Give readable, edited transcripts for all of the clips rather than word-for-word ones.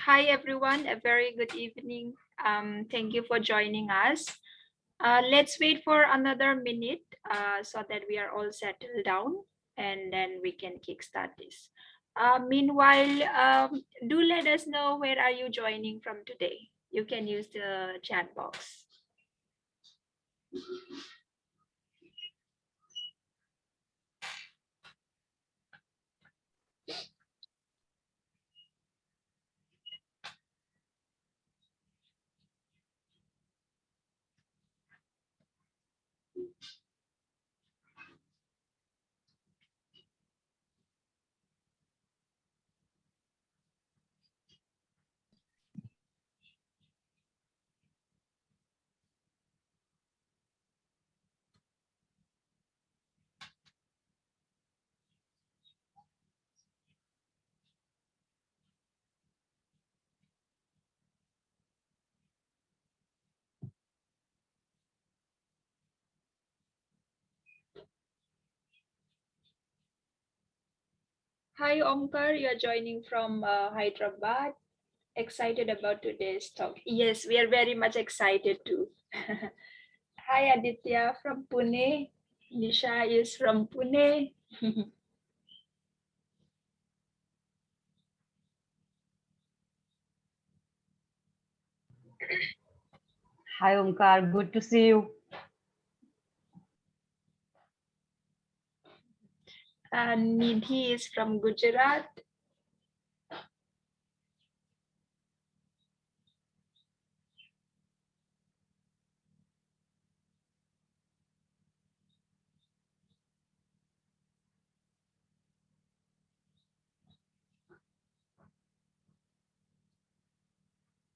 Hi everyone, a very good evening. Thank you for joining us. Let's wait for another minute so that we are all settled down and then we can kickstart this. Meanwhile, do let us know where are you joining from today. You can use the chat box. Hi Omkar, you are joining from Hyderabad. Excited about today's talk. Yes, we are very much excited too. Hi Aditya from Pune. Nisha is from Pune. Hi Omkar, good to see you. And Nidhi is from Gujarat.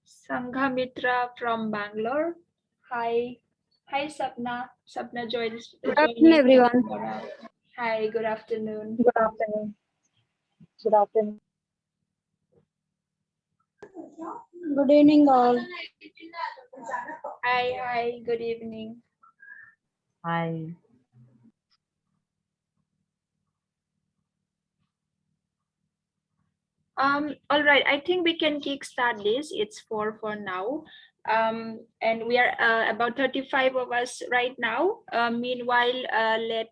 Sanghamitra from Bangalore. Hi. Hi Sapna. Sapna joins. Good afternoon, everyone. Hi, good afternoon. Good afternoon. Good afternoon. Good evening, all. Hi, good evening. Hi. All right, I think we can kickstart this. It's 4 for now. And we are about 35 of us right now. Meanwhile, let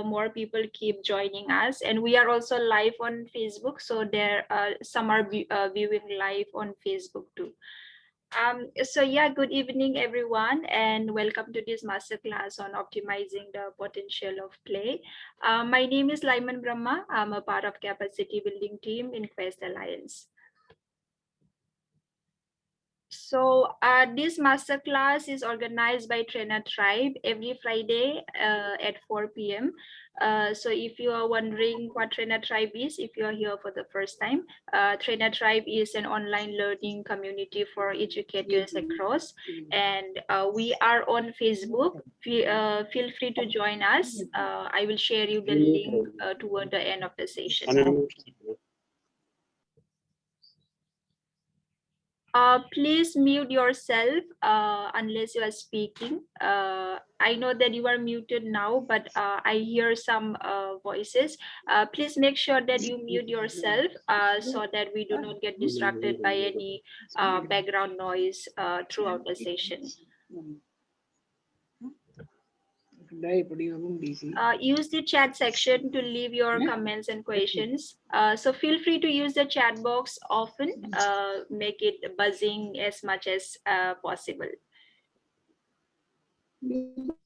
more people keep joining us. And we are also live on Facebook. So there some are viewing live on Facebook too. So yeah, good evening, everyone, and welcome to this masterclass on optimizing the potential of play. My name is Lyman Brahma. I'm a part of capacity building team in Quest Alliance. So this masterclass is organized by Trainer Tribe every Friday at 4 p.m. So if you are wondering what Trainer Tribe is, if you are here for the first time, Trainer Tribe is an online learning community for educators across, and we are on Facebook. Feel free to join us. I will share you the link toward the end of the session. Please mute yourself unless you are speaking. I know that you are muted now, but I hear some voices. Please make sure that you mute yourself so that we do not get distracted by any background noise throughout the session. Use the chat section to leave your comments and questions. So feel free to use the chat box often. Make it buzzing as much as possible.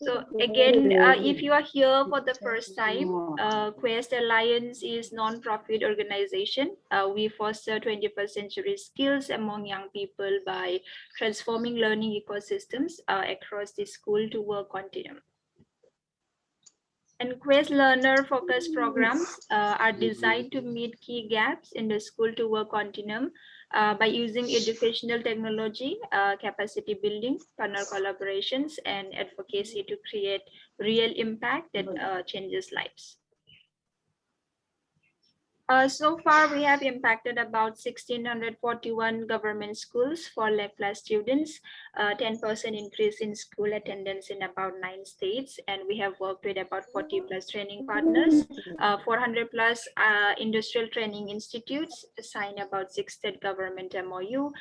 So again, if you are here for the first time, Quest Alliance is non-profit organization. We foster 21st century skills among young people by transforming learning ecosystems across the school to work continuum. And Quest Learner focused programs are designed to meet key gaps in the school to work continuum by using educational technology, capacity building, partner collaborations, and advocacy to create real impact that changes lives. So far, we have impacted about 1,641 government schools for left-class students, 10% increase in school attendance in about 9 states, and we have worked with about 40 plus training partners, 400 plus industrial training institutes, signed about 6 state government MOU,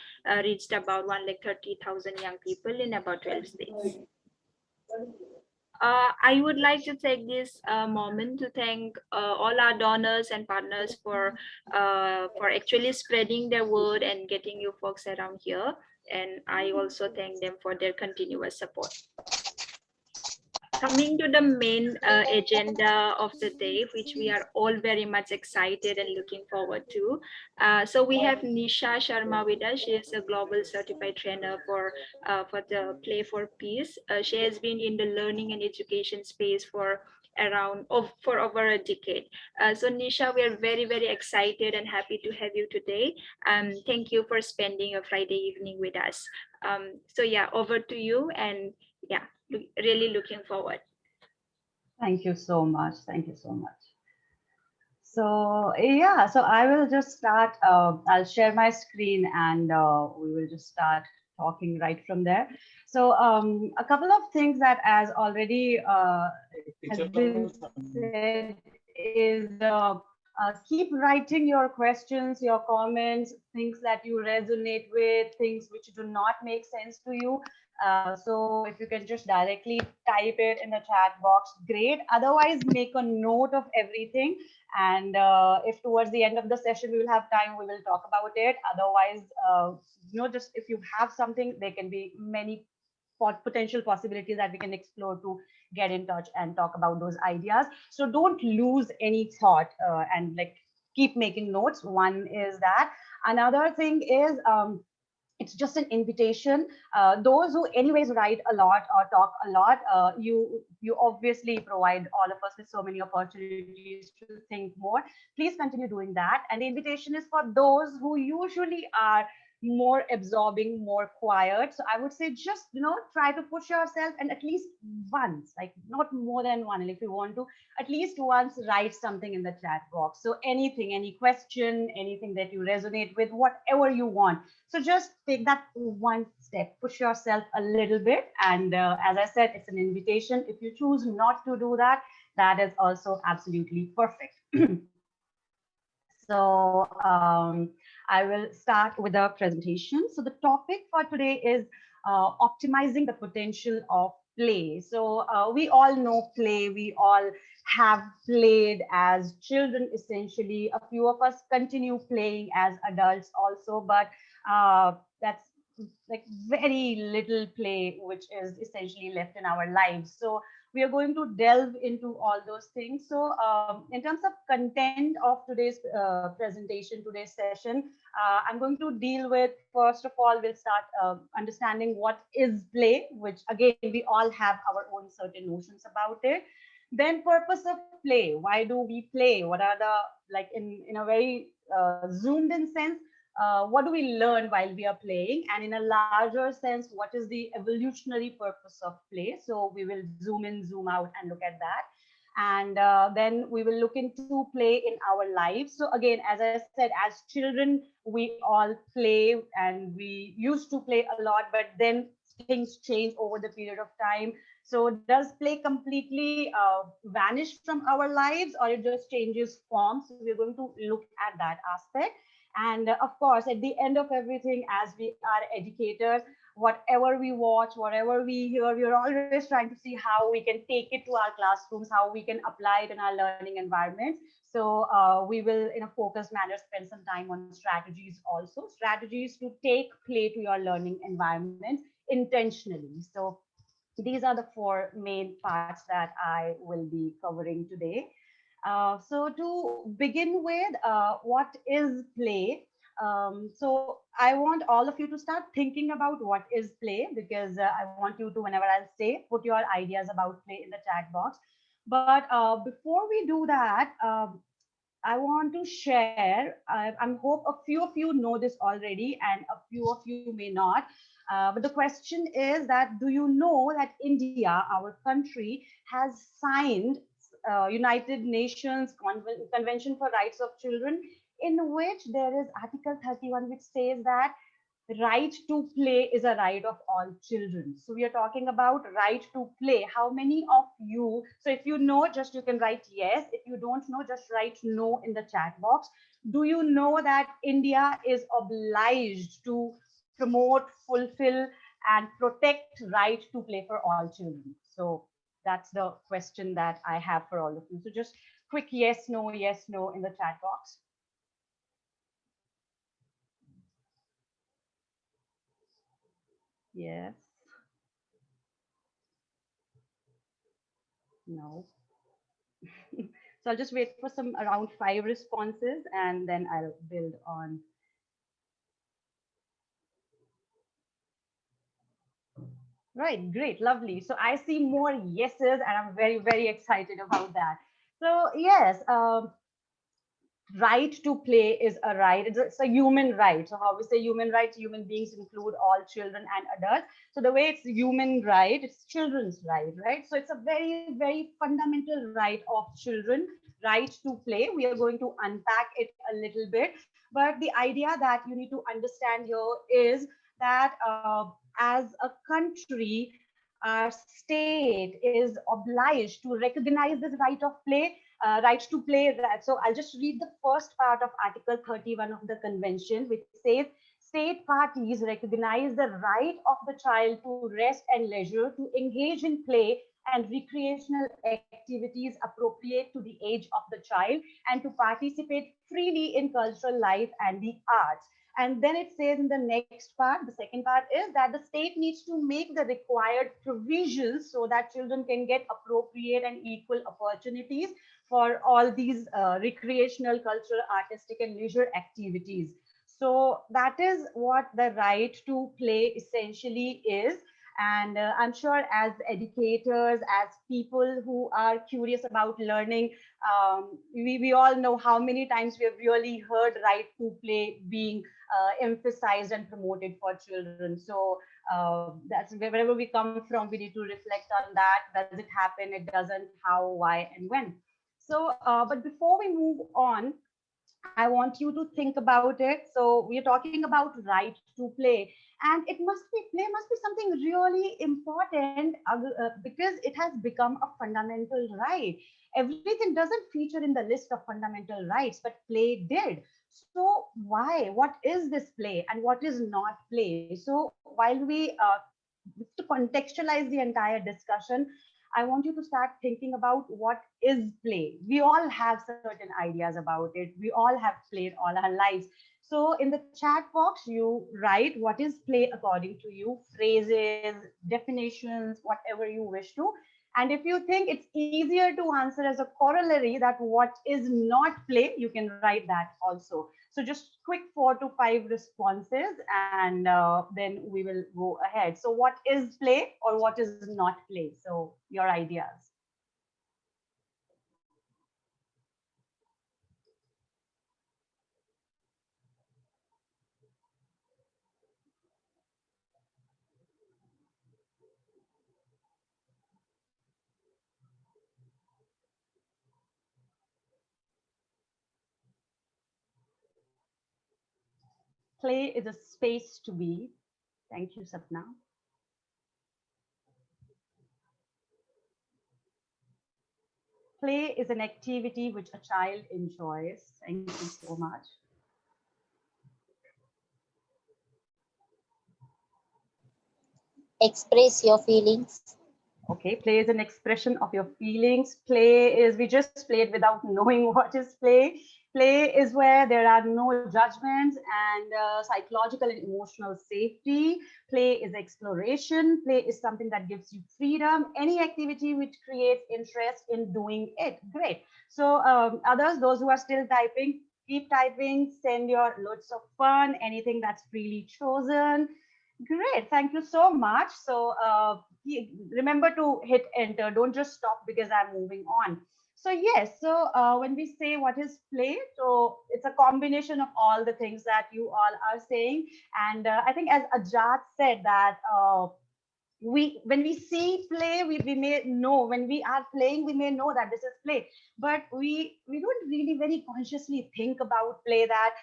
reached about 130,000 young people in about 12 states. I would like to take this moment to thank all our donors and partners for actually spreading their word and getting you folks around here. And I also thank them for their continuous support. Coming to the main agenda of the day, which we are all very much excited and looking forward to. So we have Nisha Sharma with us. She is a global certified trainer for the Play for Peace. She has been in the learning and education space for for over a decade. So Nisha, we are very excited and happy to have you today. Thank you for spending a Friday evening with us. So yeah, over to you, and yeah, really looking forward. Thank you so much. Thank you so much. So yeah, so I will just start. I'll share my screen and we will just start talking right from there. So a couple of things that as already has been said is keep writing your questions, your comments, things that you resonate with, things which do not make sense to you. So if you can just directly type it in the chat box, great. Otherwise, make a note of everything. And if towards the end of the session we will have time, we will talk about it. Otherwise, just if you have something, there can be many potential possibilities that we can explore to get in touch and talk about those ideas. So don't lose any thought and like keep making notes. One is that. Another thing is it's just an invitation. Those who anyways write a lot or talk a lot, you obviously provide all of us with so many opportunities to think more. Please continue doing that. And the invitation is for those who usually are more absorbing, more quiet. So I would say just try to push yourself and at least once, like not more than one. And if you want to, at least once write something in the chat box. So anything, any question, anything that you resonate with, whatever you want. So just take that one step, push yourself a little bit. And as I said, it's an invitation. If you choose not to do that, that is also absolutely perfect. So I will start with the presentation. So the topic for today is optimizing the potential of play. So we all know play. We all have played as children, essentially. A few of us continue playing as adults also, but that's like very little play, which is essentially left in our lives. So we are going to delve into all those things. So in terms of content of today's presentation, today's session, I'm going to deal with, first of all, we'll start understanding what is play, which again, we all have our own certain notions about it. Then purpose of play. Why do we play? What are the, like in a very zoomed in sense, what do we learn while we are playing? And in a larger sense, what is the evolutionary purpose of play? So we will zoom in, zoom out, and look at that. And then we will look into play in our lives. So again, as I said, as children, we all play and we used to play a lot, but then things change over the period of time. So does play completely vanish from our lives, or it just changes form? So we're going to look at that aspect. And of course, at the end of everything, as we are educators, whatever we watch, whatever we hear, we're always trying to see how we can take it to our classrooms, how we can apply it in our learning environments. So we will, in a focused manner, spend some time on strategies also, strategies to take play to your learning environment intentionally. So these are the four main parts that I will be covering today. So to begin with, what is play? So I want all of you to start thinking about what is play, because I want you to, whenever I'll say, put your ideas about play in the chat box. But before we do that, I want to share, I hope a few of you know this already and a few of you may not. But the question is that, do you know that India, our country, has signed United Nations Convention for Rights of Children, in which there is Article 31, which says that right to play is a right of all children. So we are talking about right to play. How many of you, so if you know, just you can write yes. If you don't know, just write no in the chat box. Do you know that India is obliged to promote, fulfill, and protect right to play for all children? So that's the question that I have for all of you. So just quick yes, no in the chat box. Yes. No. So I'll just wait for some around 5 responses and then I'll build on. Right, great, lovely. So I see more yeses and I'm very, very excited about that. So yes, right to play is a right. It's a human right. So how we say human rights, human beings include all children and adults. So the way it's human right, it's children's right, right? So it's a very, very fundamental right of children, right to play. We are going to unpack it a little bit. But the idea that you need to understand here is that as a country, our state is obliged to recognize this right of play, right to play. So I'll just read the first part of Article 31 of the convention, which says state parties recognize the right of the child to rest and leisure, to engage in play and recreational activities appropriate to the age of the child, and to participate freely in cultural life and the arts. And then it says in the next part, the second part is that the state needs to make the required provisions so that children can get appropriate and equal opportunities for all these recreational, cultural, artistic, and leisure activities. So that is what the right to play essentially is. And I'm sure as educators, as people who are curious about learning, we all know how many times we have really heard right to play being emphasized and promoted for children. So that's wherever we come from, we need to reflect on that. Does it happen? It doesn't. How, why, and when? So, but before we move on, I want you to think about it. So we are talking about right to play, and it must be play must be something really important because it has become a fundamental right. Everything doesn't feature in the list of fundamental rights, but play did. So why? What is this play, and what is not play? So while we to contextualize the entire discussion, I want you to start thinking about what is play. We all have certain ideas about it. We all have played all our lives. So in the chat box, you write what is play according to you, phrases, definitions, whatever you wish to. And if you think it's easier to answer as a corollary that what is not play, you can write that also. So just quick 4 to 5 responses and then we will go ahead. So what is play or what is not play? So your ideas. Play is a space to be. Thank you, Sapna. Play is an activity which a child enjoys. Thank you so much. Express your feelings. Okay, play is an expression of your feelings. Play is, we just played without knowing what is play. Play is where there are no judgments and psychological and emotional safety. Play is exploration. Play is something that gives you freedom. Any activity which creates interest in doing it. Great. So others, those who are still typing, keep typing, send your loads of fun, anything that's freely chosen. Great, thank you so much. So remember to hit enter. Don't just stop because I'm moving on. So yes, so when we say what is play, so it's a combination of all the things that you all are saying. And I think as Ajat said that when we see play, we may know, when we are playing, we may know that this is play, but we don't really very consciously think about play, that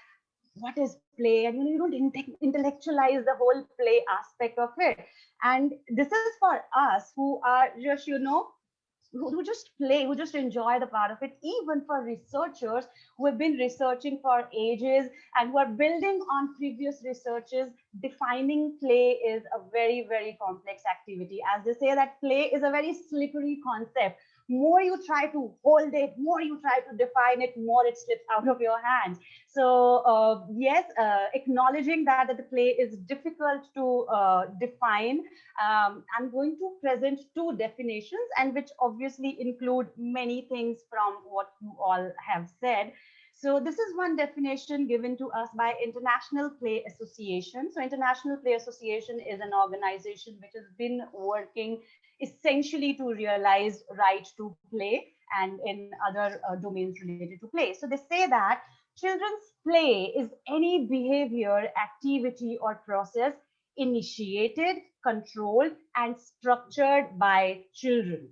what is play, and you don't intellectualize the whole play aspect of it. And this is for us who are just, who just play, who just enjoy the part of it. Even for researchers who have been researching for ages and who are building on previous researches, defining play is a very, very complex activity. As they say, that play is a very slippery concept. More you try to hold it, more you try to define it, more it slips out of your hands. So yes, acknowledging that the play is difficult to define, I'm going to present two definitions, and which obviously include many things from what you all have said. So this is one definition given to us by International Play Association. So International Play Association is an organization which has been working essentially to realize right to play and in other domains related to play. So they say that children's play is any behavior, activity, or process initiated, controlled, and structured by children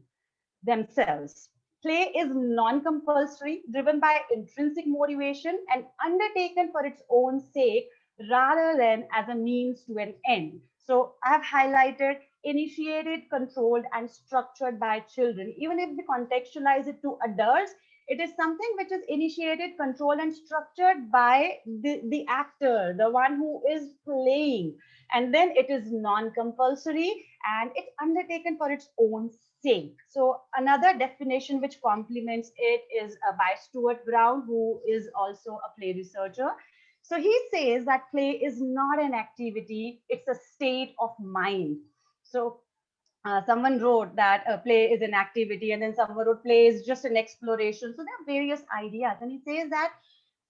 themselves. Play is non compulsory, driven by intrinsic motivation, and undertaken for its own sake rather than as a means to an end. So I have highlighted initiated, controlled, and structured by children. Even if we contextualize it to adults, it is something which is initiated, controlled, and structured by the actor, the one who is playing. And then it is non compulsory and it's undertaken for its own sake. So another definition which complements it is by Stuart Brown, who is also a play researcher. So he says that play is not an activity, it's a state of mind. So someone wrote that play is an activity, and then someone wrote play is just an exploration. So there are various ideas, and he says that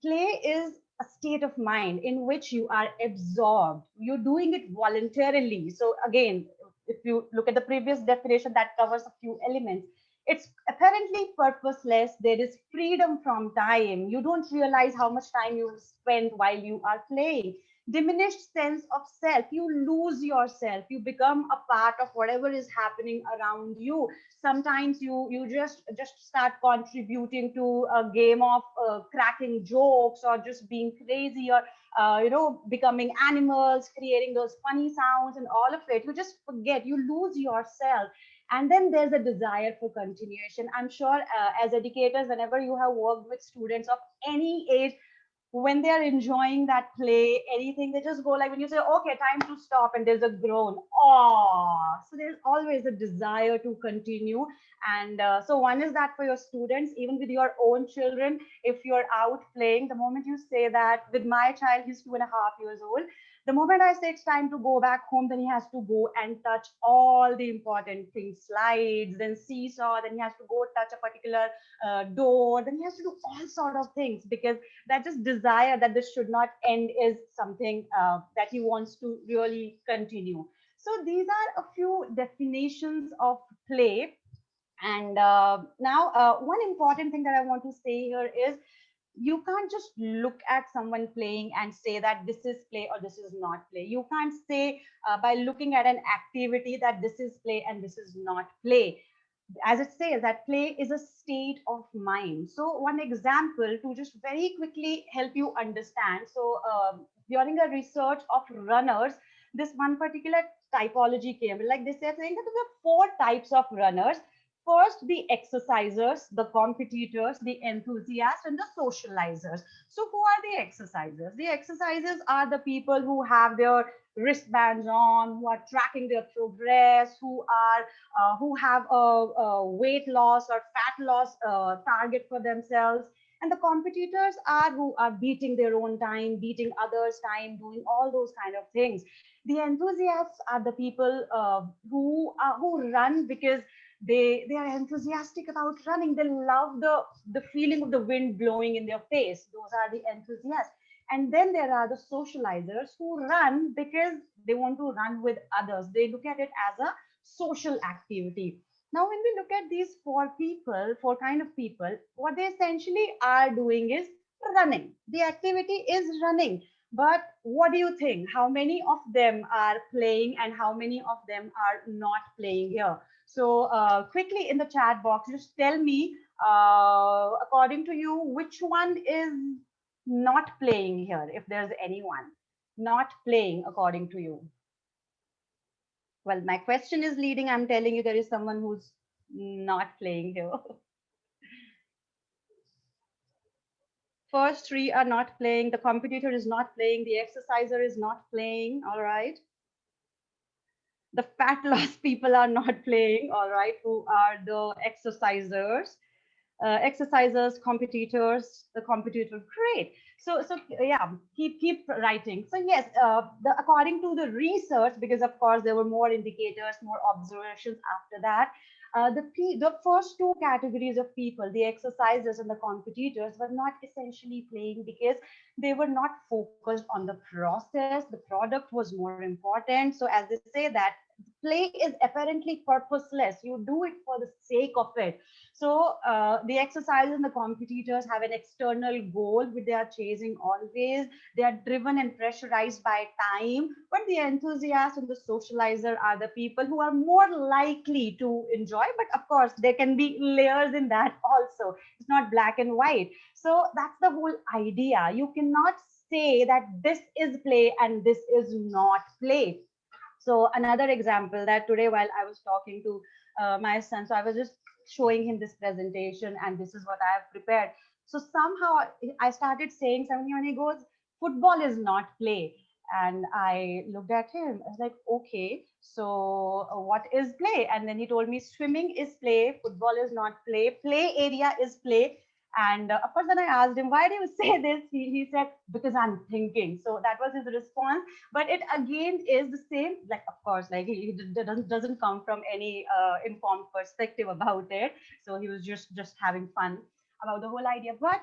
play is a state of mind in which you are absorbed. You're doing it voluntarily. So again, if you look at the previous definition, that covers a few elements. It's apparently purposeless. There is freedom from time. You don't realize how much time you spend while you are playing. Diminished sense of self. You lose yourself. You become a part of whatever is happening around you. Sometimes you just start contributing to a game of cracking jokes, or just being crazy, or becoming animals, creating those funny sounds and all of it. You just forget, you lose yourself. And then there's a desire for continuation. I'm sure as educators, whenever you have worked with students of any age, when they are enjoying that play, anything, they just go like, when you say, okay, time to stop, and there's a groan. Oh, so there's always a desire to continue. And so one is that for your students, even with your own children, if you're out playing, the moment you say that, with my child, he's 2.5 years old, the moment I say it's time to go back home, then he has to go and touch all the important things, slides, then seesaw, then he has to go touch a particular door, then he has to do all sort of things, because that just desire that this should not end is something that he wants to really continue. So these are a few definitions of play. And now, one important thing that I want to say here is, you can't just look at someone playing and say that this is play or this is not play. You can't say by looking at an activity that this is play and this is not play. As it says, that play is a state of mind. So one example to just very quickly help you understand. So during a research of runners, this one particular typology came, like they said, saying that there are four types of runners. First, the exercisers, the competitors, the enthusiasts, and the socializers. So who are the exercisers? The exercisers are the people who have their wristbands on, who are tracking their progress, who have a weight loss or fat loss target for themselves. And the competitors are who are beating their own time, beating others' time, doing all those kind of things. The enthusiasts are the people who run because they are enthusiastic about running. They love the feeling of the wind blowing in their face. Those are the enthusiasts. And then there are the socializers who run because they want to run with others. They look at it as a social activity. Now, when we look at these four kind of people, what they essentially are doing is running. The activity is running. But what do you think? How many of them are playing and how many of them are not playing here? So quickly in the chat box, just tell me, according to you, which one is not playing here, if there's anyone not playing according to you. Well, my question is leading. I'm telling you there is someone who's not playing here. First three are not playing. The competitor is not playing. The exerciser is not playing. All right. The fat loss people are not playing. All right. Who are the exercisers? Exercisers, competitors, the competitor. Great. So yeah, keep writing. So yes, according to the research, because of course there were more indicators, more observations after that. The first two categories of people, the exercisers and the competitors, were not essentially playing because they were not focused on the process. The product was more important. So as they say that play is apparently purposeless. You do it for the sake of it. So the exercise and the competitors have an external goal which they are chasing always. They are driven and pressurized by time. But the enthusiast and the socializer are the people who are more likely to enjoy. But of course, there can be layers in that also. It's not black and white. So that's the whole idea. You cannot say that this is play and this is not play. So another example that today while I was talking to my son, so I was just showing him this presentation and this is what I have prepared. So somehow I started saying something and he goes, football is not play. And I looked at him, I was like, okay, so what is play? And then he told me swimming is play, football is not play area is play. And of course, then I asked him, why do you say this? He said, because I'm thinking. So that was his response. But it again is the same, like, of course, like he doesn't come from any informed perspective about it. So he was just having fun about the whole idea. But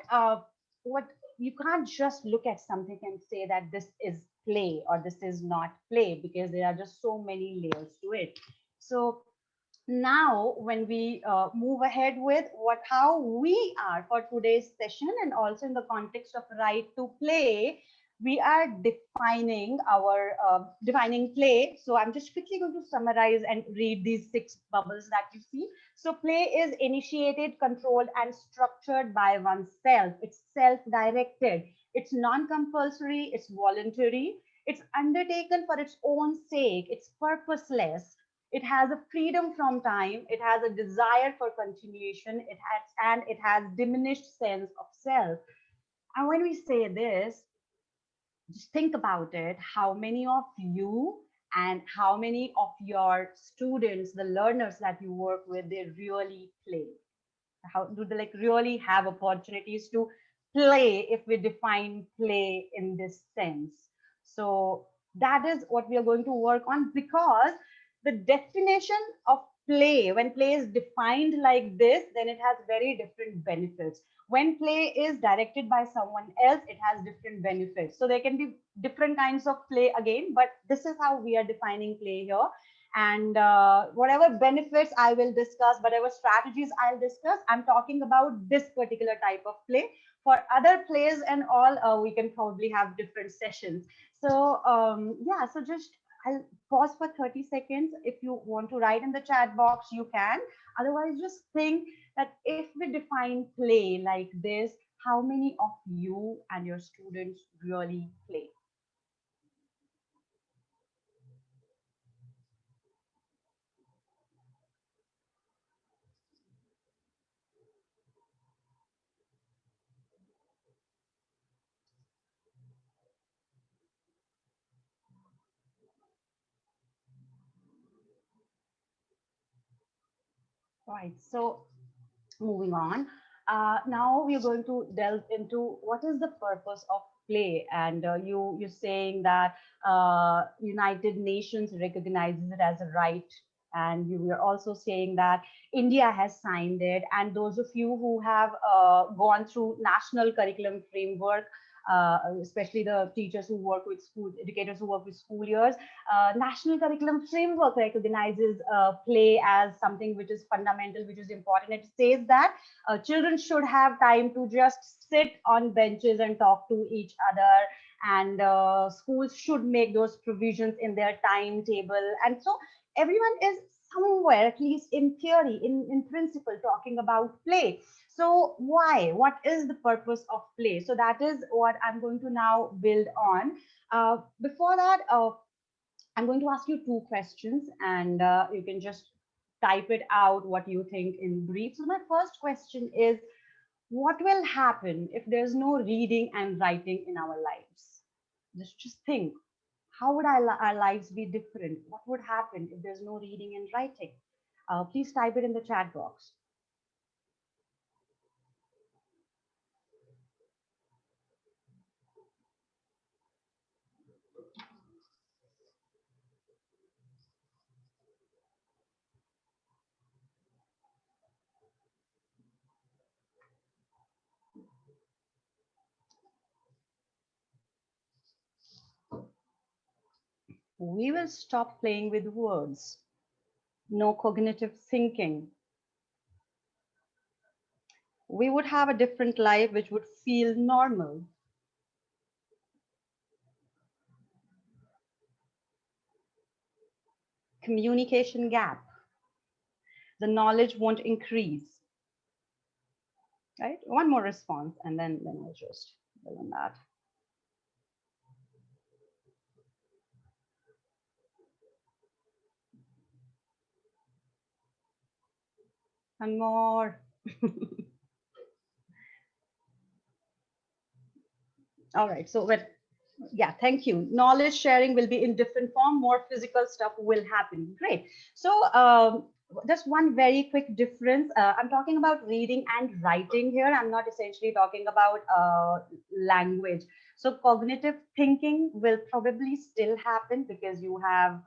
what you can't just look at something and say that this is play or this is not play because there are just so many layers to it. So now when we move ahead with what how we are for today's session and also in the context of right to play, we are defining play. So I'm just quickly going to summarize and read these six bubbles that you see. So play is initiated, controlled and structured by oneself. It's self-directed, it's non-compulsory, it's voluntary, it's undertaken for its own sake, it's purposeless, it has a freedom from time, it has a desire for continuation, it has diminished sense of self. And when we say this, just think about it, how many of you and how many of your students, the learners that you work with, they really play? How do they like really have opportunities to play if we define play in this sense? So that is what we are going to work on, because the definition of play, when play is defined like this, then it has very different benefits. When play is directed by someone else, it has different benefits. So there can be different kinds of play again, but this is how we are defining play here. And whatever benefits I will discuss, whatever strategies I'll discuss, I'm talking about this particular type of play. For other plays and all, we can probably have different sessions. So yeah, so just I'll pause for 30 seconds. If you want to write in the chat box, you can. Otherwise, just think that if we define play like this, how many of you and your students really play? Right. So moving on. Now we are going to delve into what is the purpose of play, and you're saying that United Nations recognizes it as a right, and you were also saying that India has signed it, and those of you who have gone through national curriculum framework. Especially the teachers who work with school educators who work with school years, national curriculum framework recognizes play as something which is fundamental, which is important. It says that children should have time to just sit on benches and talk to each other, and schools should make those provisions in their timetable. And so everyone is somewhere, at least in theory, in principle, talking about play. So why? What is the purpose of play? So that is what I'm going to now build on. Before that, I'm going to ask you two questions, and you can just type it out what you think in brief. So my first question is, what will happen if there's no reading and writing in our lives? Just think, how would our lives be different? What would happen if there's no reading and writing? Please type it in the chat box. We will stop playing with words. No cognitive thinking. We would have a different life which would feel normal. Communication gap. The knowledge won't increase. Right? One more response, and then I'll just build on that. And more. All right. So, but yeah, thank you. Knowledge sharing will be in different form. More physical stuff will happen. Great. So, just one very quick difference. I'm talking about reading and writing here. I'm not essentially talking about language. So, cognitive thinking will probably still happen because you have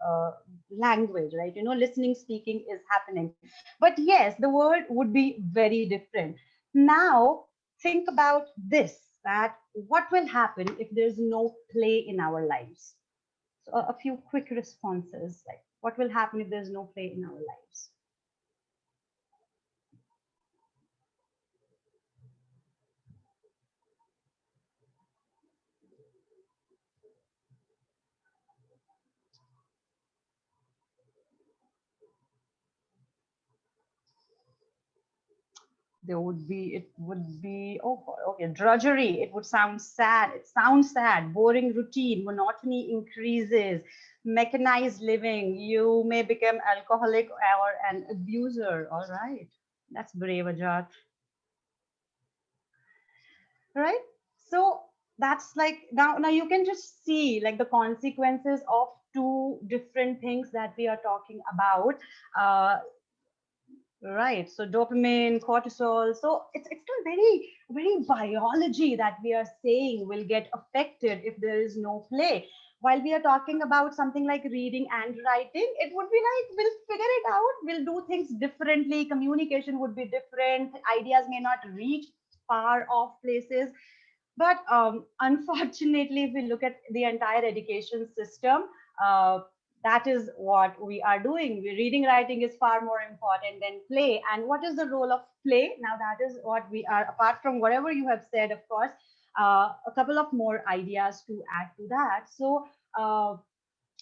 language, right? You know, listening, speaking is happening. But yes, the world would be very different. Now, think about this, that what will happen if there's no play in our lives? So a few quick responses, like what will happen if there's no play in our lives? It would be, oh, okay, drudgery. It would sound sad. It sounds sad. Boring routine, monotony increases, mechanized living. You may become alcoholic or an abuser. All right. That's brave, Ajat. Right? So that's like, now you can just see like the consequences of two different things that we are talking about. Right. So dopamine, cortisol. So it's a very biology that we are saying will get affected if there is no play. While we are talking about something like reading and writing, it would be like we'll figure it out. We'll do things differently. Communication would be different. Ideas may not reach far off places. But unfortunately, if we look at the entire education system, uh, that is what we are doing. Reading, writing is far more important than play. And what is the role of play? Now, that is what we are, apart from whatever you have said, of course, a couple of more ideas to add to that. So,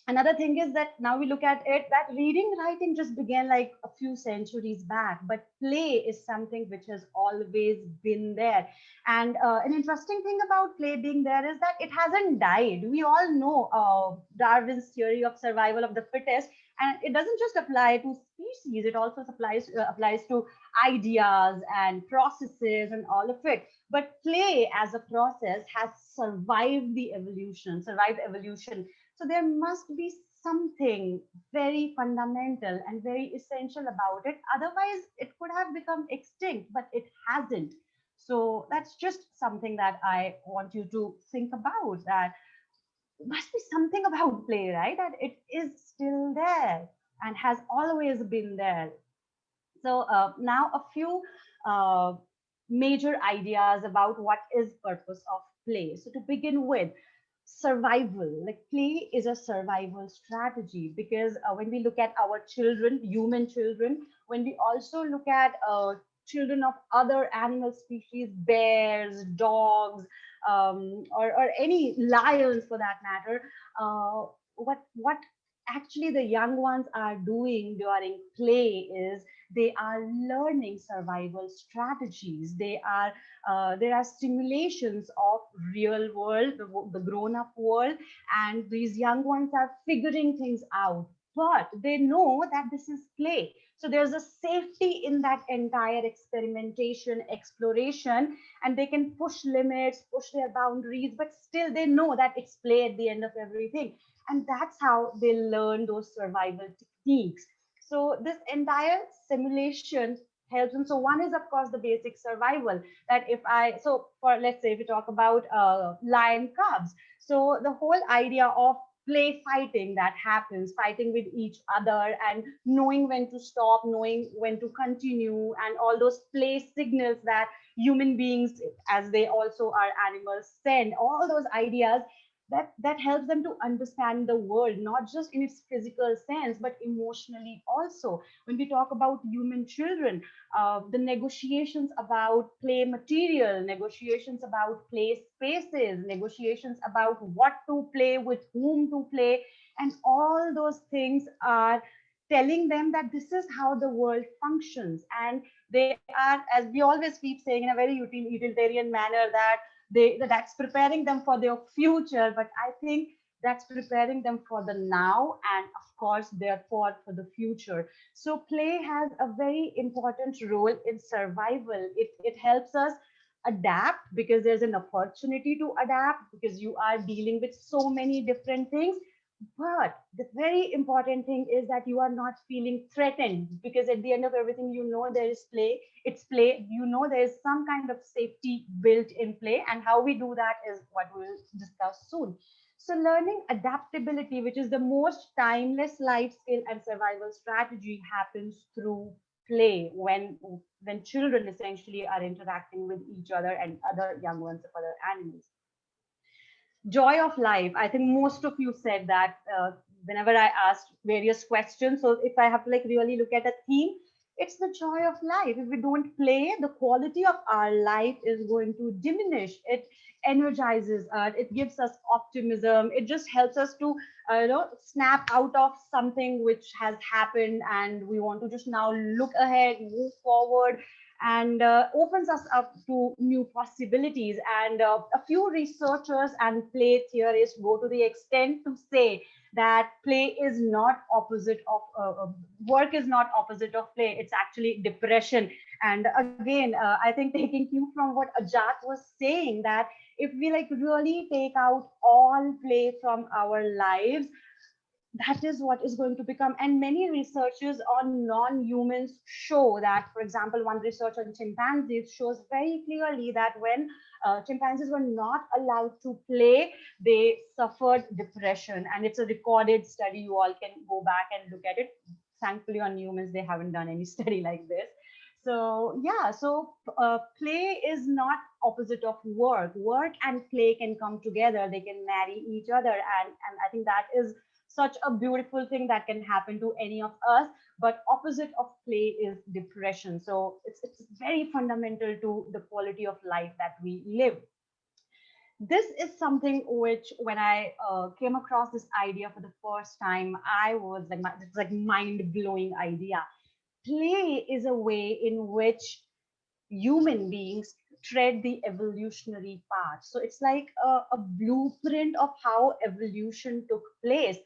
another thing is that now we look at it that reading writing just began like a few centuries back, but play is something which has always been there. And an interesting thing about play being there is that it hasn't died. We all know Darwin's theory of survival of the fittest, and it doesn't just apply to species, it also applies to ideas and processes and all of it. But play as a process has survived evolution. So there must be something very fundamental and very essential about it. Otherwise, it could have become extinct, but it hasn't. So that's just something that I want you to think about, that must be something about play, right? That it is still there and has always been there. So now a few major ideas about what is purpose of play. So to begin with, survival. Like play is a survival strategy because when we look at our children, human children, when we also look at children of other animal species, bears, dogs, or any lions for that matter, what actually the young ones are doing during play is they are learning survival strategies. There are simulations of real world, the grown up world, and these young ones are figuring things out, but they know that this is play. So there's a safety in that entire experimentation, exploration, and they can push limits, push their boundaries, but still they know that it's play at the end of everything. And that's how they learn those survival techniques. So this entire simulation helps them. So one is of course the basic survival, that if I, so for, let's say if we talk about lion cubs, so the whole idea of play fighting that happens, fighting with each other and knowing when to stop, knowing when to continue, and all those play signals that human beings, as they also are animals, send, all those ideas, that helps them to understand the world not just in its physical sense but emotionally also. When we talk about human children, the negotiations about play material, negotiations about play spaces, negotiations about what to play, with whom to play, and all those things are telling them that this is how the world functions. And they are, as we always keep saying in a very utilitarian manner, that that's preparing them for their future, but I think that's preparing them for the now, and of course therefore for the future. So play has a very important role in survival. It helps us adapt because there's an opportunity to adapt, because you are dealing with so many different things. But the very important thing is that you are not feeling threatened, because at the end of everything, you know there is play. It's play. You know there is some kind of safety built in play, and how we do that is what we'll discuss soon. So learning adaptability, which is the most timeless life skill and survival strategy, happens through play, when children essentially are interacting with each other and other young ones of other animals. Joy of life, I think most of you said that whenever I asked various questions. So if I have to like really look at a theme, it's the joy of life. If we don't play, the quality of our life is going to diminish. It energizes us, it gives us optimism, it just helps us to snap out of something which has happened, and we want to just now look ahead, move forward, and opens us up to new possibilities. And a few researchers and play theorists go to the extent to say that play is not opposite of work is not opposite of play. It's actually depression. And again, I think taking cue from what Ajat was saying, that if we like really take out all play from our lives, that is what is going to become. And many researches on non-humans show that, for example, one research on chimpanzees shows very clearly that when chimpanzees were not allowed to play, they suffered depression. And it's a recorded study. You all can go back and look at it. Thankfully on humans they haven't done any study like this. So yeah, so play is not opposite of work. Work and play can come together, they can marry each other, and I think that is such a beautiful thing that can happen to any of us. But opposite of play is depression. So it's very fundamental to the quality of life that we live. This is something which, when I came across this idea for the first time, I was like, it's like mind blowing idea. Play is a way in which human beings tread the evolutionary path. So it's like a blueprint of how evolution took place.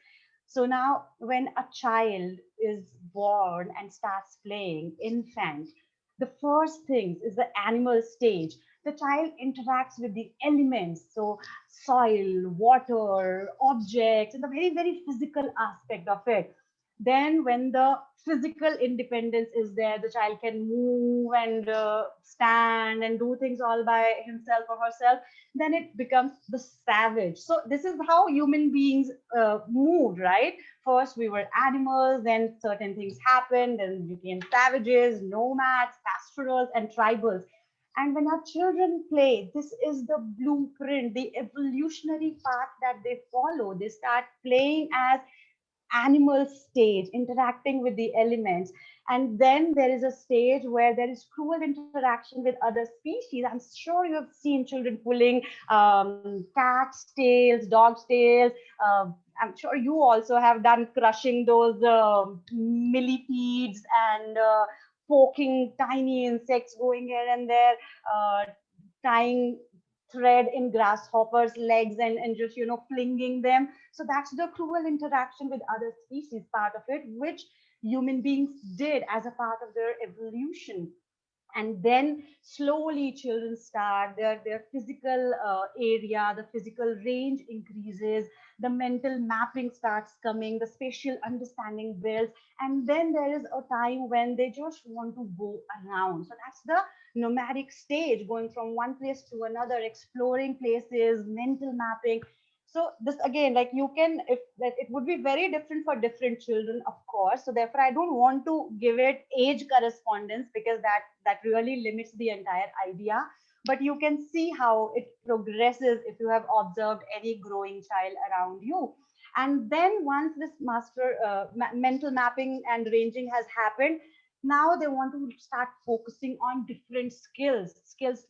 So now, when a child is born and starts playing, infant, the first thing is the animal stage. The child interacts with the elements, so soil, water, objects, and the very, very physical aspect of it. Then, when the physical independence is there, the child can move and stand and do things all by himself or herself. Then it becomes the savage. So this is how human beings moved, right? First we were animals, then certain things happened, then we became savages, nomads, pastorals, and tribals. And when our children play, this is the blueprint, the evolutionary path that they follow. They start playing as animal stage, interacting with the elements. And then there is a stage where there is cruel interaction with other species. I'm sure you have seen children pulling cats' tails, dogs' tails. I'm sure you also have done crushing those millipedes and poking tiny insects going here and there, uh, tying thread in grasshoppers' legs and just flinging them. So that's the cruel interaction with other species part of it, which human beings did as a part of their evolution. And then slowly children start their physical area, the physical range increases, the mental mapping starts coming, the spatial understanding builds, and then there is a time when they just want to go around. So that's the nomadic stage, going from one place to another, exploring places, mental mapping. So this again, like you can, if that it would be very different for different children, of course. So therefore I don't want to give it age correspondence, because that really limits the entire idea. But you can see how it progresses if you have observed any growing child around you. And then once this mental mapping and ranging has happened, now they want to start focusing on different skills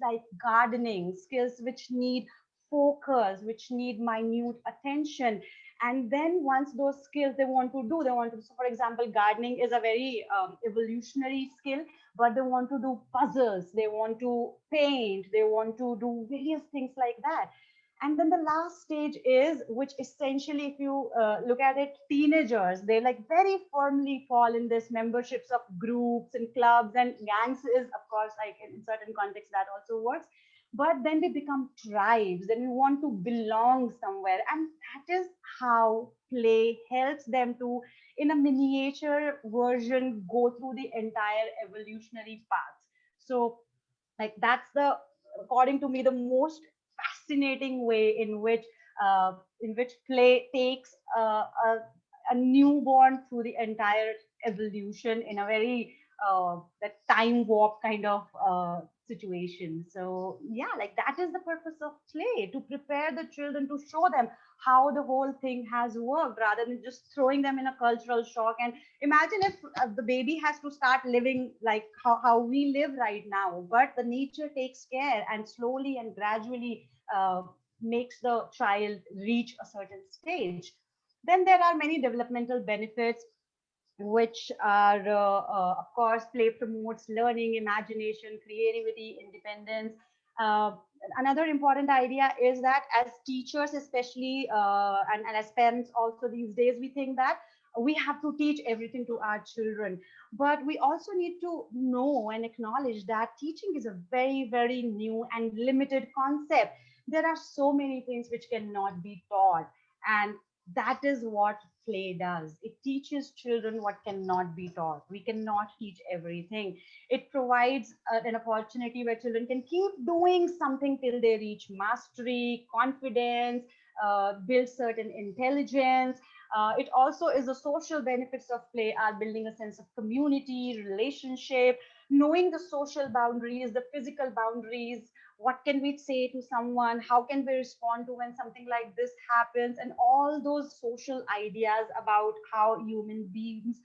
like gardening, skills which need focus, which need minute attention. And then once those skills they want to do, they want to, so for example, gardening is a very evolutionary skill, but they want to do puzzles, they want to paint, they want to do various things like that. And then the last stage is, which essentially, if you look at it, teenagers, they like very firmly fall in this memberships of groups and clubs, and gangs is, of course, like in certain contexts that also works. But then they become tribes, then we want to belong somewhere. And that is how play helps them to, in a miniature version, go through the entire evolutionary path. So like that's the, according to me, the most fascinating way in which play takes a newborn through the entire evolution in a very that time warp kind of situation. So yeah, like that is the purpose of play, to prepare the children, to show them how the whole thing has worked, rather than just throwing them in a cultural shock. And imagine if the baby has to start living like how we live right now, but the nature takes care and slowly and gradually makes the child reach a certain stage. Then there are many developmental benefits, which are, of course, play promotes learning, imagination, creativity, independence. Uh, Another important idea is that as teachers, especially, and as parents also these days, we think that we have to teach everything to our children. But we also need to know and acknowledge that teaching is a very, very new and limited concept. There are so many things which cannot be taught. And that is what play does. It teaches children what cannot be taught. We cannot teach everything. It provides an opportunity where children can keep doing something till they reach mastery, confidence, build certain intelligence. It also is the social benefits of play are building a sense of community, relationship, knowing the social boundaries, the physical boundaries. What can we say to someone? How can we respond to when something like this happens? And all those social ideas about how human beings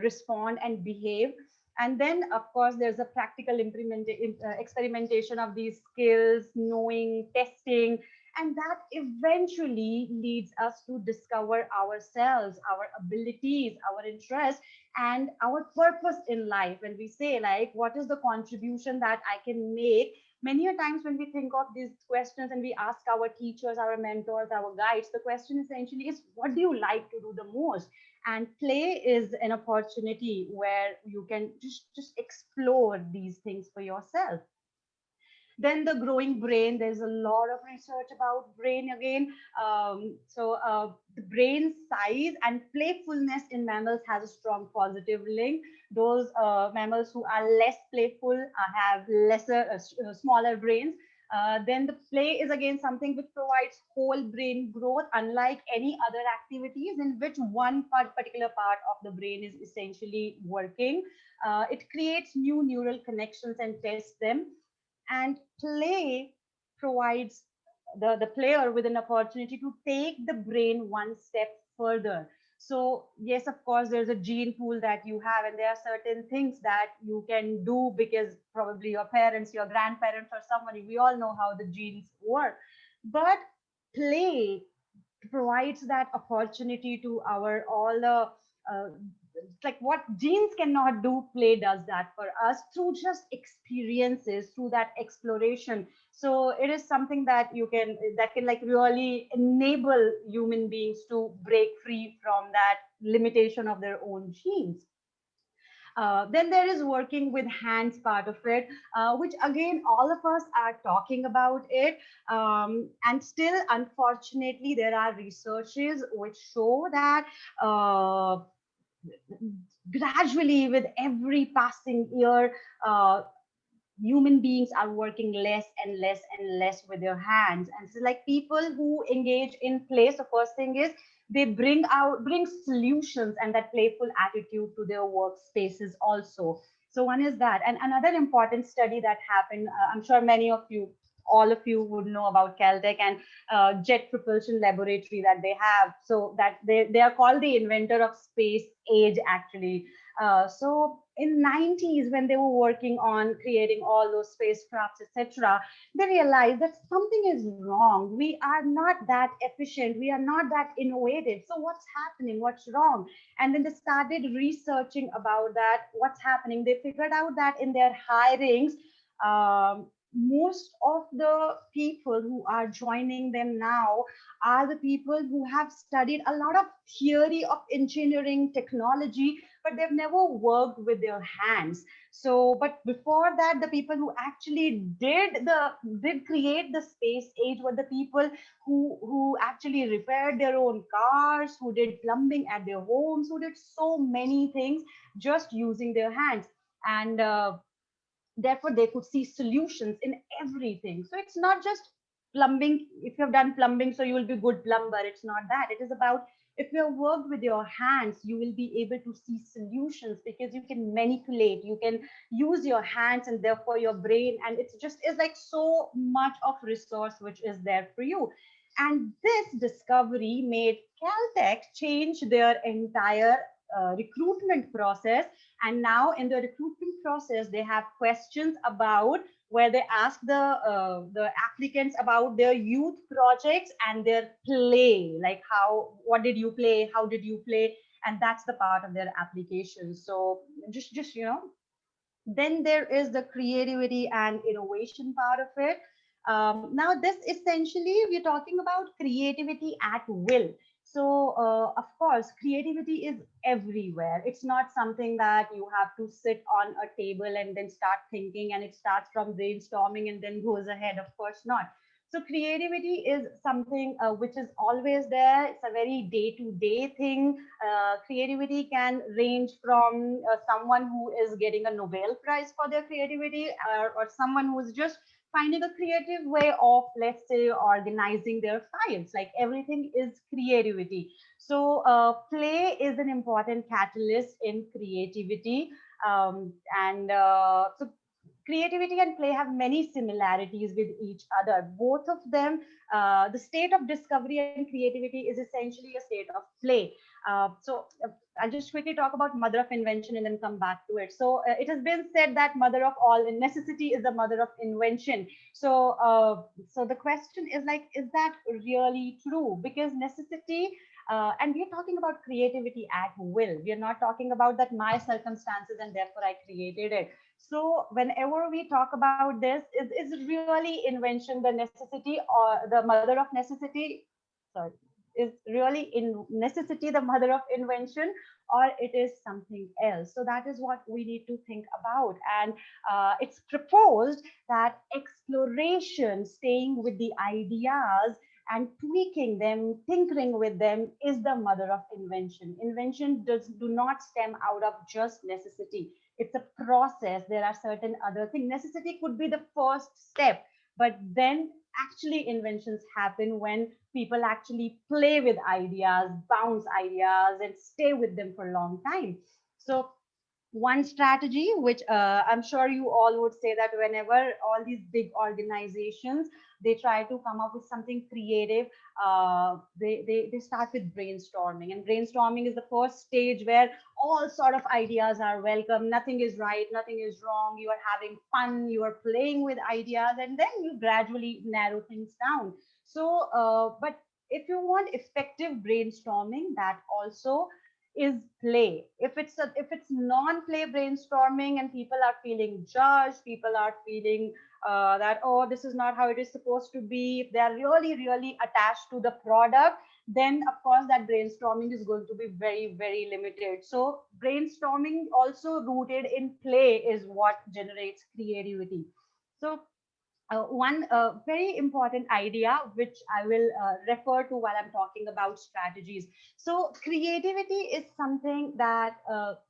respond and behave. And then, of course, there's a practical experimentation of these skills, knowing, testing, and that eventually leads us to discover ourselves, our abilities, our interests, and our purpose in life. When we say, like, what is the contribution that I can make? Many a times when we think of these questions and we ask our teachers, our mentors, our guides, the question essentially is, what do you like to do the most? And play is an opportunity where you can just explore these things for yourself. Then the growing brain, there's a lot of research about brain again. The brain size and playfulness in mammals has a strong positive link. Those mammals who are less playful have smaller brains. Then the play is again something which provides whole brain growth, unlike any other activities in which one particular part of the brain is essentially working. It creates new neural connections and tests them. And play provides the player with an opportunity to take the brain one step further. So yes, of course, there's a gene pool that you have, and there are certain things that you can do because probably your parents, your grandparents, or somebody, we all know how the genes work. But play provides that opportunity to our all the like what genes cannot do, play does that for us through just experiences, through that exploration. So it is something that you can, that can like really enable human beings to break free from that limitation of their own genes. Then there is working with hands part of it, which again, all of us are talking about it. And still, unfortunately, there are researches which show that gradually, with every passing year, uh, human beings are working less and less and less with their hands. And so like people who engage in play, so first thing is they bring solutions and that playful attitude to their workspaces also. So one is that. And another important study that happened, I'm sure many of you, all of you would know about Caltech and jet propulsion laboratory that they have. So that they are called the inventor of space age actually. So in 90s, when they were working on creating all those spacecrafts, etc., they realized that something is wrong. We are not that efficient. We are not that innovative. So what's happening? What's wrong? And then they started researching about that. What's happening? They figured out that in their hirings, most of the people who are joining them now are the people who have studied a lot of theory of engineering technology, but they've never worked with their hands. So but before that, the people who actually did create the space age were the people who actually repaired their own cars, who did plumbing at their homes, who did so many things just using their hands. And therefore they could see solutions in everything. So it's not just plumbing. If you have done plumbing, so you will be good plumber. It's not that. It is about, if you have worked with your hands, you will be able to see solutions because you can manipulate, you can use your hands and therefore your brain, and it's just is like so much of resource which is there for you. And this discovery made Caltech change their entire recruitment process. And now in the recruitment process, they have questions about where they ask the applicants about their youth projects and their play, like how, what did you play, how did you play, and that's the part of their application. So just then there is the creativity and innovation part of it. Now, this essentially, we're talking about creativity at will. So, of course, creativity is everywhere. It's not something that you have to sit on a table and then start thinking and it starts from brainstorming and then goes ahead. Of course, not. So, creativity is something which is always there. It's a very day to day thing. Creativity can range from someone who is getting a Nobel Prize for their creativity, or someone who is just finding a creative way of, let's say, organizing their files. Like everything is creativity. So, play is an important catalyst in creativity. And so, creativity and play have many similarities with each other. Both of them, the state of discovery and creativity is essentially a state of play. So I'll just quickly talk about mother of invention and then come back to it. So it has been said that mother of all necessity is the mother of invention. So the question is like, is that really true? Because necessity, and we're talking about creativity at will. We are not talking about that my circumstances and therefore I created it. So whenever we talk about this, is really invention the necessity or the mother of necessity? Sorry, is really in necessity the mother of invention, or it is something else? So that is what we need to think about. And it's proposed that exploration, staying with the ideas and tweaking them, tinkering with them, is the mother of invention. Invention do not stem out of just necessity. It's a process. There are certain other things. Necessity could be the first step, but then actually inventions happen when people actually play with ideas, bounce ideas, and stay with them for a long time. So One strategy, which I'm sure you all would say that whenever all these big organizations, they try to come up with something creative, they start with brainstorming. And brainstorming is the first stage where all sort of ideas are welcome. Nothing is right, nothing is wrong. You are having fun, you are playing with ideas, and then you gradually narrow things down. So, but if you want effective brainstorming, that also is play. If it's non-play brainstorming and people are feeling judged, people are feeling that, oh, this is not how it is supposed to be, if they are really really attached to the product, then of course that brainstorming is going to be very very limited. So brainstorming also rooted in play is what generates creativity. So one very important idea which I will refer to while I'm talking about strategies. So creativity is something that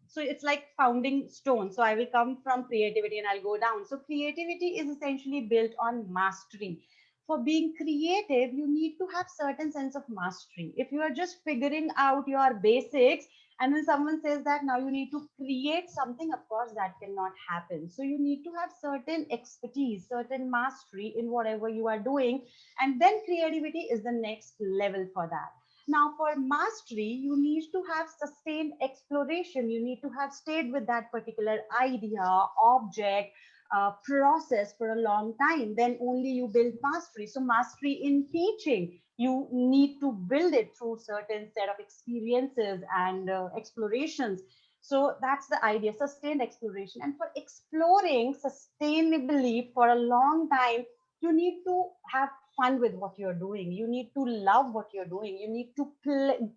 so it's like founding stone. So I will come from creativity and I'll go down. So creativity is essentially built on mastery. For being creative, you need to have certain sense of mastery. If you are just figuring out your basics, and then someone says that now you need to create something, of course that cannot happen. So you need to have certain expertise, certain mastery in whatever you are doing, and then creativity is the next level for that. Now for mastery, you need to have sustained exploration. You need to have stayed with that particular idea, object, process for a long time. Then only you build mastery. So mastery in teaching, you need to build it through certain set of experiences and explorations. So that's the idea, sustained exploration. And for exploring sustainably for a long time, you need to have fun with what you're doing. You need to love what you're doing. You need to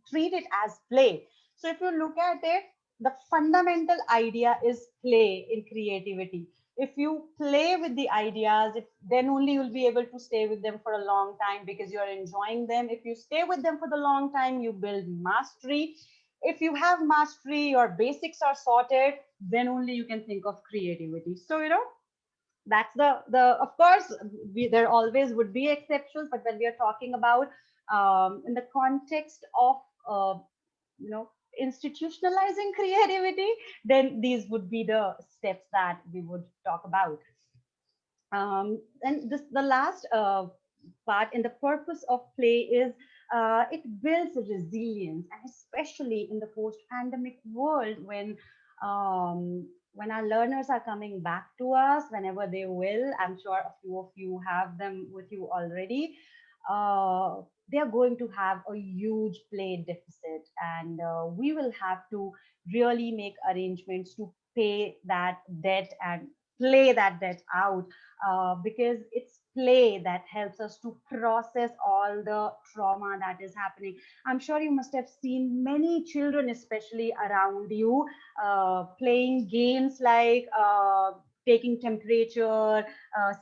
treat it as play. So if you look at it, the fundamental idea is play in creativity. If you play with the ideas, if, then only you'll be able to stay with them for a long time because you're enjoying them. If you stay with them for the long time, you build mastery. If you have mastery, your basics are sorted, then only you can think of creativity. So that's the of course there always would be exceptions, but when we are talking about in the context of uh, you know institutionalizing creativity, then these would be the steps that we would talk about. And this the last part in the purpose of play is it builds resilience, and especially in the post-pandemic world when our learners are coming back to us whenever they will. I'm sure a few of you have them with you already. They are going to have a huge play deficit, and we will have to really make arrangements to pay that debt and play that debt out, because it's play that helps us to process all the trauma that is happening. I'm sure you must have seen many children, especially around you, playing games like taking temperature,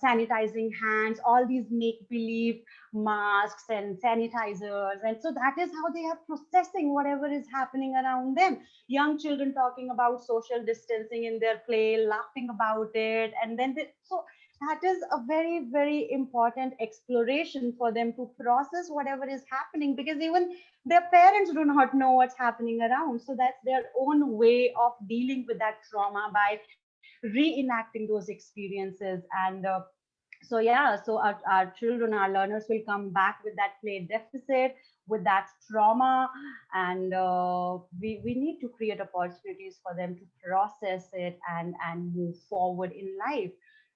sanitizing hands, all these make believe masks and sanitizers. And so that is how they are processing whatever is happening around them. Young children talking about social distancing in their play, laughing about it. And then so that is a very very important exploration for them to process whatever is happening, because even their parents do not know what's happening around. So that's their own way of dealing with that trauma by reenacting those experiences. And so yeah, so our children, our learners will come back with that play deficit, with that trauma. And we need to create opportunities for them to process it and move forward in life.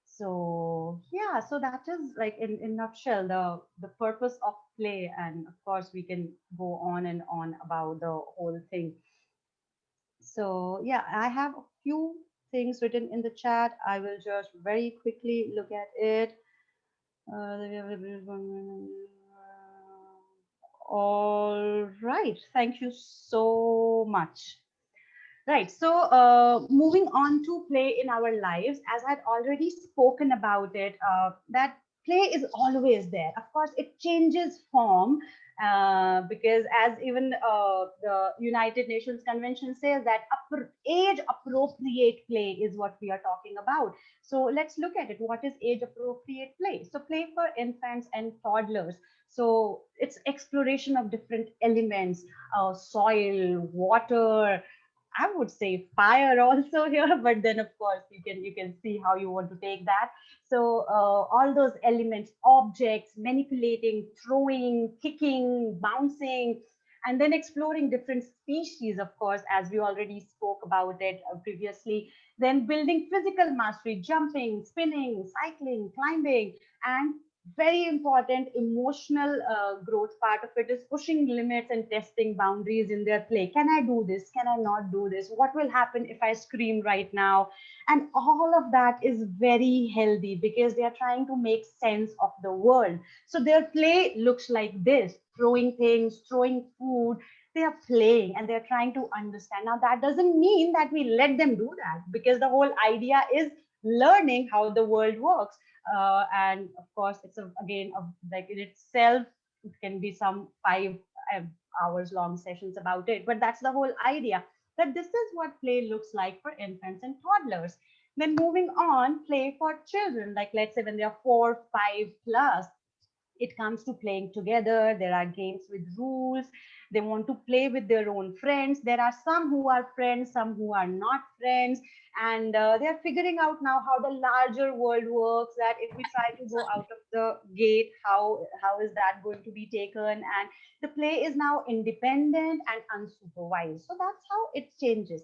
So yeah, so that is like in nutshell the purpose of play. And of course we can go on and on about the whole thing. So yeah, I have a few things written in the chat. I will just very quickly look at it. All right, thank you so much. Right. So, moving on to play in our lives, as I'd already spoken about it, that play is always there. Of course, it changes form, because as even the United Nations Convention says that age appropriate play is what we are talking about. So let's look at it. What is age appropriate play? So play for infants and toddlers. So it's exploration of different elements, soil, water, I would say fire also here, but then of course you can see how you want to take that. So all those elements, objects, manipulating, throwing, kicking, bouncing, and then exploring different species, of course, as we already spoke about it previously. Then building physical mastery, jumping, spinning, cycling, climbing, and very important emotional growth part of it is pushing limits and testing boundaries in their play. Can I do this? Can I not do this? What will happen if I scream right now? And all of that is very healthy because they are trying to make sense of the world. So their play looks like this: throwing things, throwing food. They are playing and they're trying to understand. Now, that doesn't mean that we let them do that, because the whole idea is learning how the world works. And of course, it's like in itself, it can be some 5 hours long sessions about it. But that's the whole idea, that this is what play looks like for infants and toddlers. Then moving on, play for children, like let's say when they are 4, 5 plus, it comes to playing together. There are games with rules. They want to play with their own friends. There are some who are friends, some who are not friends, and they are figuring out now how the larger world works. That if we try to go out of the gate, how is that going to be taken? And the play is now independent and unsupervised. So that's how it changes.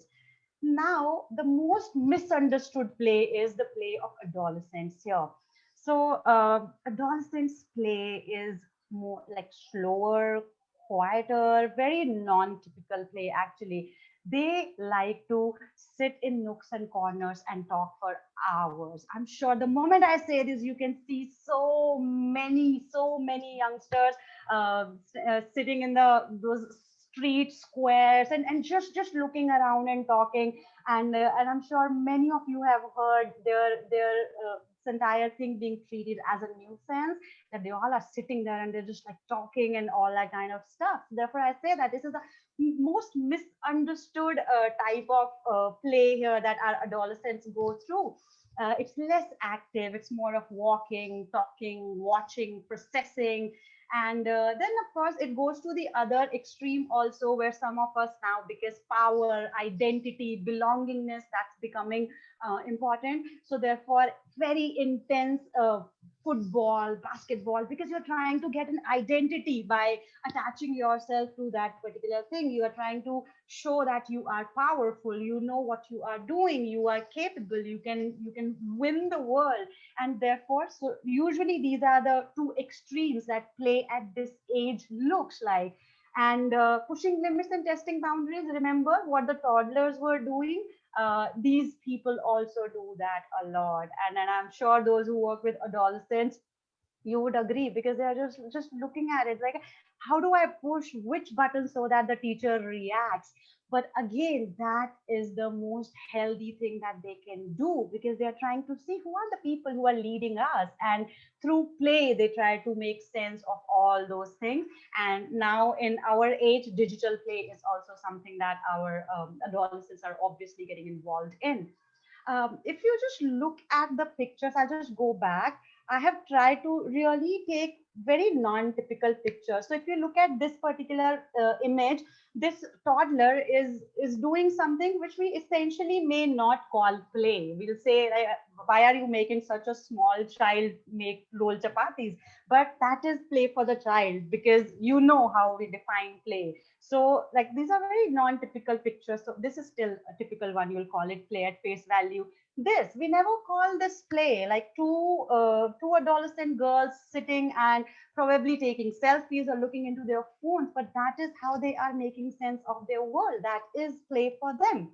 Now, the most misunderstood play is the play of adolescents here. So, adolescents' play is more like slower, quieter, very non-typical play actually. They like to sit in nooks and corners and talk for hours. I'm sure the moment I say this, you can see so many youngsters sitting in those street squares and just looking around and talking. And I'm sure many of you have heard their this entire thing being treated as a nuisance, that they all are sitting there and they're just like talking and all that kind of stuff. Therefore, I say that this is the most misunderstood type of play here that our adolescents go through. It's less active, it's more of walking, talking, watching, processing. And then, of course, it goes to the other extreme also, where some of us now, because power, identity, belongingness, that's becoming important. So, therefore, very intense football, basketball, because you're trying to get an identity by attaching yourself to that particular thing. You are trying to show that you are powerful, you know what you are doing, you are capable, you can win the world. And therefore, so usually these are the two extremes that play at this age looks like. And pushing limits and testing boundaries, remember what the toddlers were doing. These people also do that a lot. And I'm sure those who work with adolescents, you would agree, because they are just looking at it like, how do I push which button so that the teacher reacts? But again, that is the most healthy thing that they can do, because they are trying to see who are the people who are leading us, and through play they try to make sense of all those things. And now in our age, digital play is also something that our adolescents are obviously getting involved in. If you just look at the pictures, I'll just go back. I have tried to really take very non-typical pictures. So if you look at this particular image, this toddler is doing something which we essentially may not call play. We'll say, like, why are you making such a small child make roll chapatis? But that is play for the child, because you know how we define play. So like these are very non-typical pictures. So this is still a typical one. You'll call it play at face value. This, we never call this play. Like two adolescent girls sitting and probably taking selfies or looking into their phones, but that is how they are making sense of their world. That is play for them.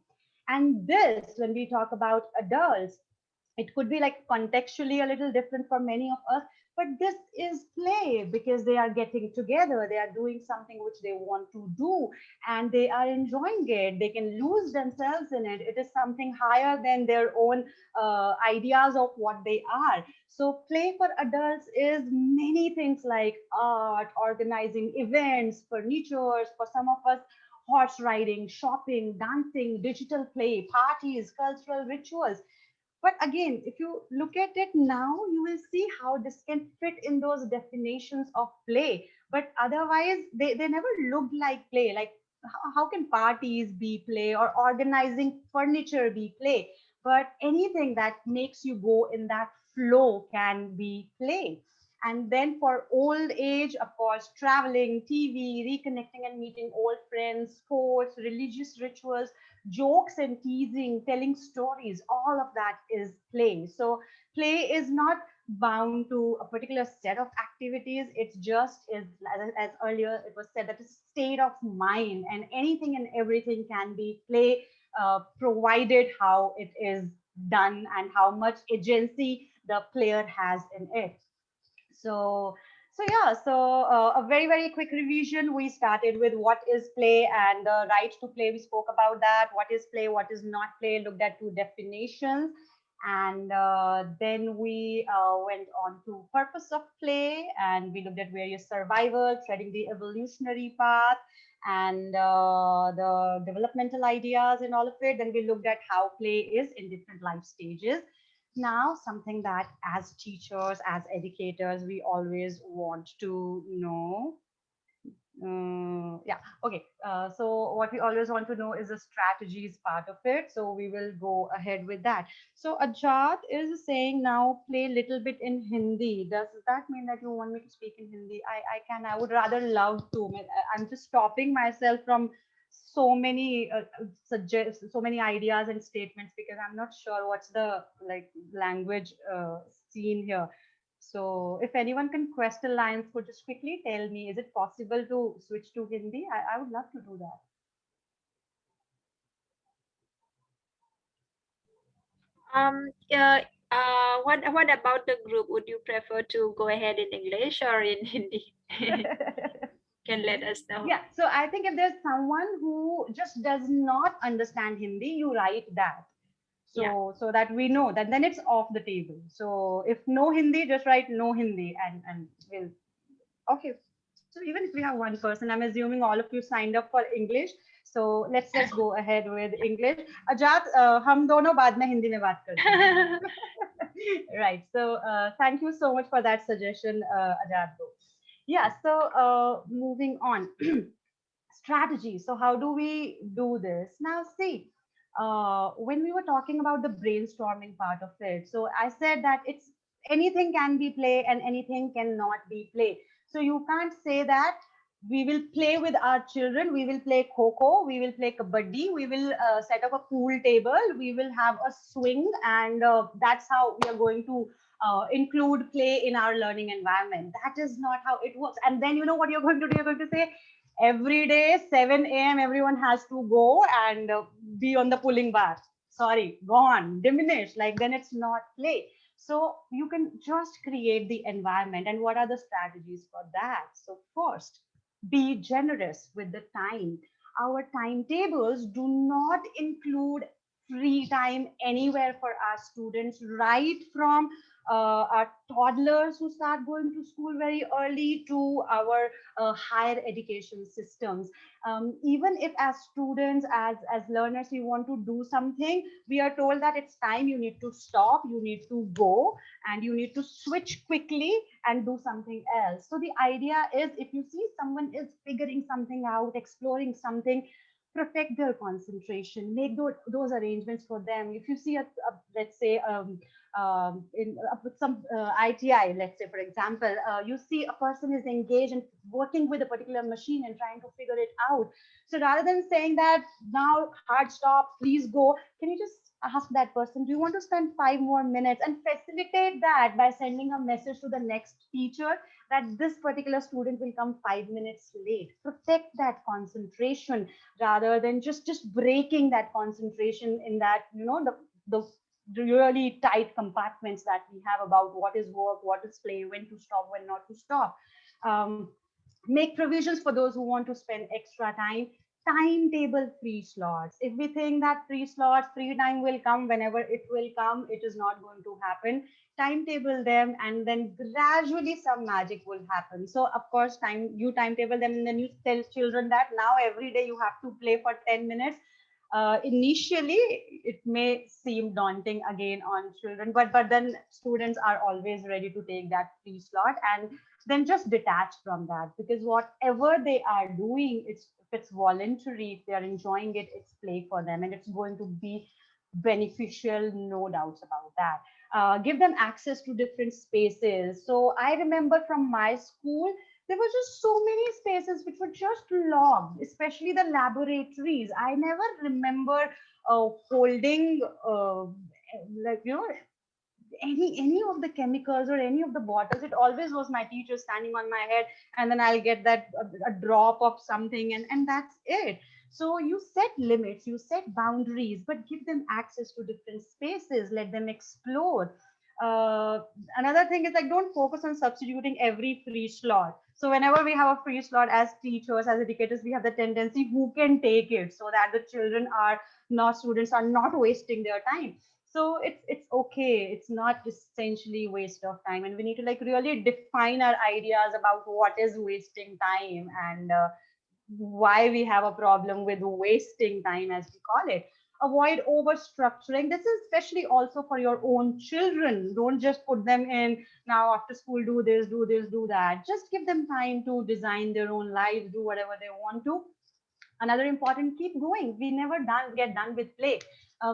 And this, when we talk about adults, it could be like contextually a little different for many of us, but this is play because they are getting together, they are doing something which they want to do, and they are enjoying it. They can lose themselves in it. It is something higher than their own ideas of what they are. So play for adults is many things like art, organizing events, furnitures, for some of us horse riding, shopping, dancing, digital play, parties, cultural rituals. But again, if you look at it now, you will see how this can fit in those definitions of play. But otherwise, they never looked like play. Like how can parties be play, or organizing furniture be play? But anything that makes you go in that flow can be play. And then for old age, of course, traveling, TV, reconnecting and meeting old friends, sports, religious rituals, jokes and teasing, telling stories, all of that is play. So play is not bound to a particular set of activities. It's just is, as earlier it was said, that it's a state of mind, and anything and everything can be play, provided how it is done and how much agency the player has in it. So a very very quick revision. We started with what is play and the right to play. We spoke about that. What is play, what is not play, looked at two definitions. And then we went on to purpose of play, and we looked at various survival, treading the evolutionary path, and the developmental ideas and all of it. Then we looked at how play is in different life stages. Now, something that as teachers, as educators, we always want to know. Yeah, okay. So what we always want to know is the strategies part of it. So we will go ahead with that. So Ajat is saying now play little bit in Hindi. Does that mean that you want me to speak in Hindi? I would rather love to. I'm just stopping myself from so many so many ideas and statements, because I'm not sure what's the like language scene here. So if anyone can quest a line, could just quickly tell me, is it possible to switch to Hindi? I would love to do that. Yeah. What about the group? Would you prefer to go ahead in English or in Hindi? Can let us know. Yeah, so I think if there's someone who just does not understand Hindi, you write that. Yeah. So that we know that then it's off the table. So if no Hindi, just write no Hindi, and we'll okay. So even if we have one person, I'm assuming all of you signed up for English. So let's go ahead with English. Ajat, हम दोनों बाद में हिंदी में बात करते हैं. Right. So thank you so much for that suggestion, Ajat. Yeah. So moving on. Strategy. So how do we do this? Now, see, when we were talking about the brainstorming part of it, so I said that it's anything can be play and anything cannot be play. So you can't say that we will play with our children, we will play kho, we will play kabaddi, we will set up a pool table, we will have a swing, and that's how we are going to include play in our learning environment. That is not how it works. And then you know what you're going to do? You're going to say every day 7 a.m. everyone has to go and be on the pulling bar. Sorry, gone, diminished. Like then it's not play. So you can just create the environment. And what are the strategies for that? So first, be generous with the time. Our timetables do not include free time anywhere for our students, right from our toddlers who start going to school very early to our higher education systems. Even if as students, as learners, we want to do something, we are told that it's time, you need to stop, you need to go, and you need to switch quickly and do something else. So the idea is, if you see someone is figuring something out, exploring something, protect their concentration, make those arrangements for them. If you see let's say in some ITI, let's say for example, you see a person is engaged in working with a particular machine and trying to figure it out. So rather than saying that now hard stop, please go, can you just ask that person, do you want to spend 5 more minutes, and facilitate that by sending a message to the next teacher that this particular student will come 5 minutes late. Protect that concentration rather than just breaking that concentration in that, the really tight compartments that we have about what is work, what is play, when to stop, when not to stop. Make provisions for those who want to spend extra time. Timetable free slots. If we think that free slots, free time will come whenever it will come, it is not going to happen. Timetable them, and then gradually some magic will happen. So of course, you timetable them, and then you tell children that now every day you have to play for 10 minutes. Initially it may seem daunting again on children, but then students are always ready to take that free slot. And then just detach from that, because whatever they are doing, if it's voluntary, if they are enjoying it, it's play for them and it's going to be beneficial, no doubts about that. Give them access to different spaces. So I remember from my school, there were just so many spaces which were just locked, especially the laboratories. I never remember holding like any of the chemicals or any of the bottles. It always was my teacher standing on my head, and then I'll get that a drop of something, and that's it. So you set limits, you set boundaries, but give them access to different spaces, let them explore. uh, Another thing is, like, don't focus on substituting every free slot. So whenever we have a free slot, as teachers, as educators, we have the tendency, who can take it, so that the children are not, students are not wasting their time. So it's okay, it's not essentially waste of time, and we need to, like, really define our ideas about what is wasting time, and why we have a problem with wasting time, as we call it. Avoid over structuring. This is especially also for your own children. Don't just put them in, now after school, do this, do this, do that. Just give them time to design their own lives, do whatever they want to. Another important, keep going. We never get done with play.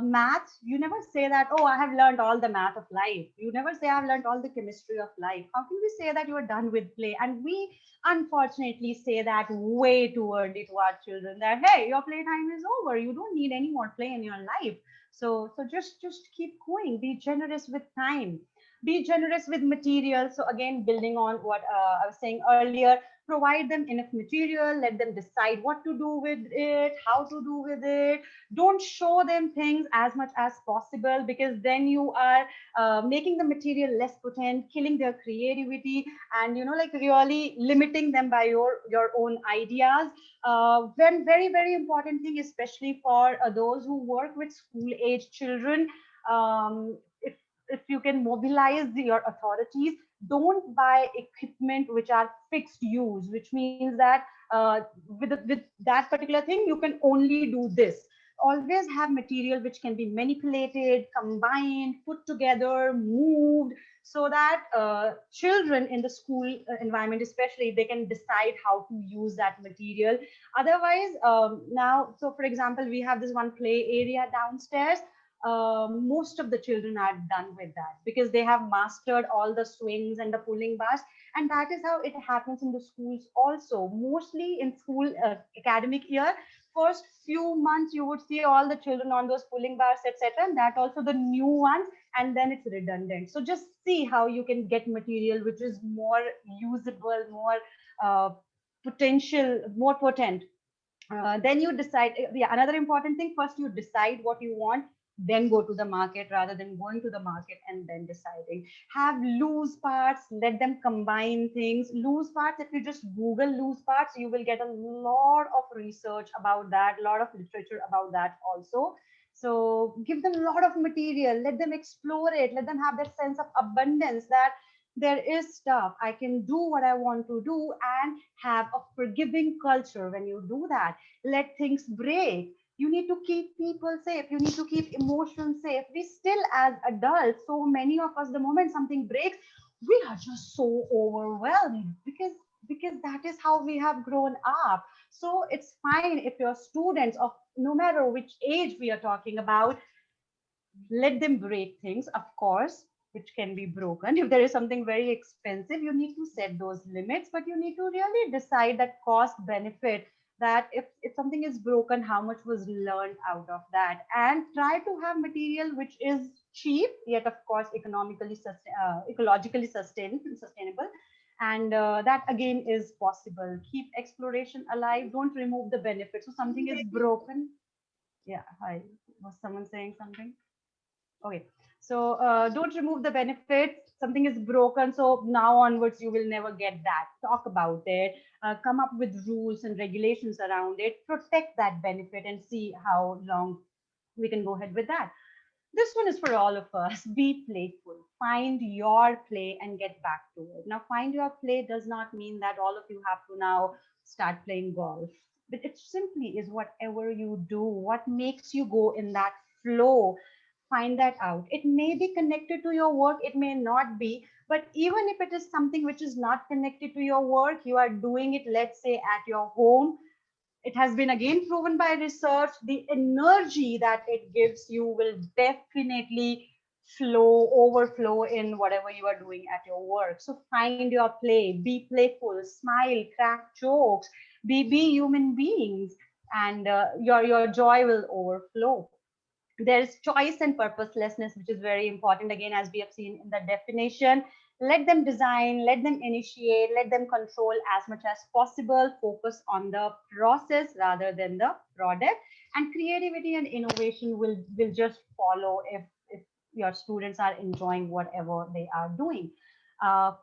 Math, you never say that, oh, I have learned all the math of life. You never say, I've learned all the chemistry of life. How can we say that you are done with play? And we unfortunately say that way too early to our children, that, hey, your playtime is over, you don't need any more play in your life. So just keep going. Be generous with time, be generous with material. So again, building on what I was saying earlier, provide them enough material, let them decide what to do with it, how to do with it. Don't show them things as much as possible, because then you are making the material less potent, killing their creativity, and like, really limiting them by your own ideas. When very, very important thing, especially for those who work with school age children, if you can mobilize your authorities, don't buy equipment which are fixed use, which means that with that particular thing you can only do this. Always have material which can be manipulated, combined, put together, moved, so that children in the school environment especially, they can decide how to use that material. Otherwise, now, so for example, we have this one play area downstairs. Most of the children are done with that, because they have mastered all the swings and the pulling bars, and that is how it happens in the schools also. Mostly in school academic year, first few months you would see all the children on those pulling bars, etc., and that also the new ones, and then it's redundant. So just see how you can get material which is more usable, more uh, potential, more potent. Then you decide. Yeah, another important thing, first you decide what you want, then go to the market, rather than going to the market and then deciding. Have loose parts, let them combine things. Loose parts, if you just Google loose parts, you will get a lot of research about that, a lot of literature about that also. So give them a lot of material, let them explore it, let them have that sense of abundance, that there is stuff, I can do what I want to do, and have a forgiving culture. When you do that, let things break. You need to keep people safe, you need to keep emotions safe. We still, as adults, so many of us, the moment something breaks, we are just so overwhelmed, because that is how we have grown up. So it's fine if you're students of no matter which age we are talking about, let them break things, of course, which can be broken. If there is something very expensive, you need to set those limits, but you need to really decide that cost benefit, that if something is broken, how much was learned out of that, and try to have material which is cheap, yet of course economically ecologically sustainable. And that again is possible. Keep exploration alive, don't remove the benefits. So something is broken. Yeah, hi, was someone saying something? Okay, so don't remove the benefits. Something is broken, so now onwards you will never get that. Talk about it. Come up with rules and regulations around it. Protect that benefit and see how long we can go ahead with that. This one is for all of us. Be playful. Find your play and get back to it. Now, find your play does not mean that all of you have to now start playing golf, but it simply is whatever you do, what makes you go in that flow. find that out. It may be connected to your work, it may not be, but even if it is something which is not connected to your work, you are doing it, let's say, at your home. It has been again proven by research, the energy that it gives you will definitely overflow in whatever you are doing at your work. So find your play, be playful, smile, crack jokes, be human beings, and your joy will overflow. There's choice and purposelessness, which is very important, again, as we have seen in the definition. Let them design, let them initiate, let them control as much as possible, focus on the process rather than the product, and creativity and innovation will just follow if your students are enjoying whatever they are doing.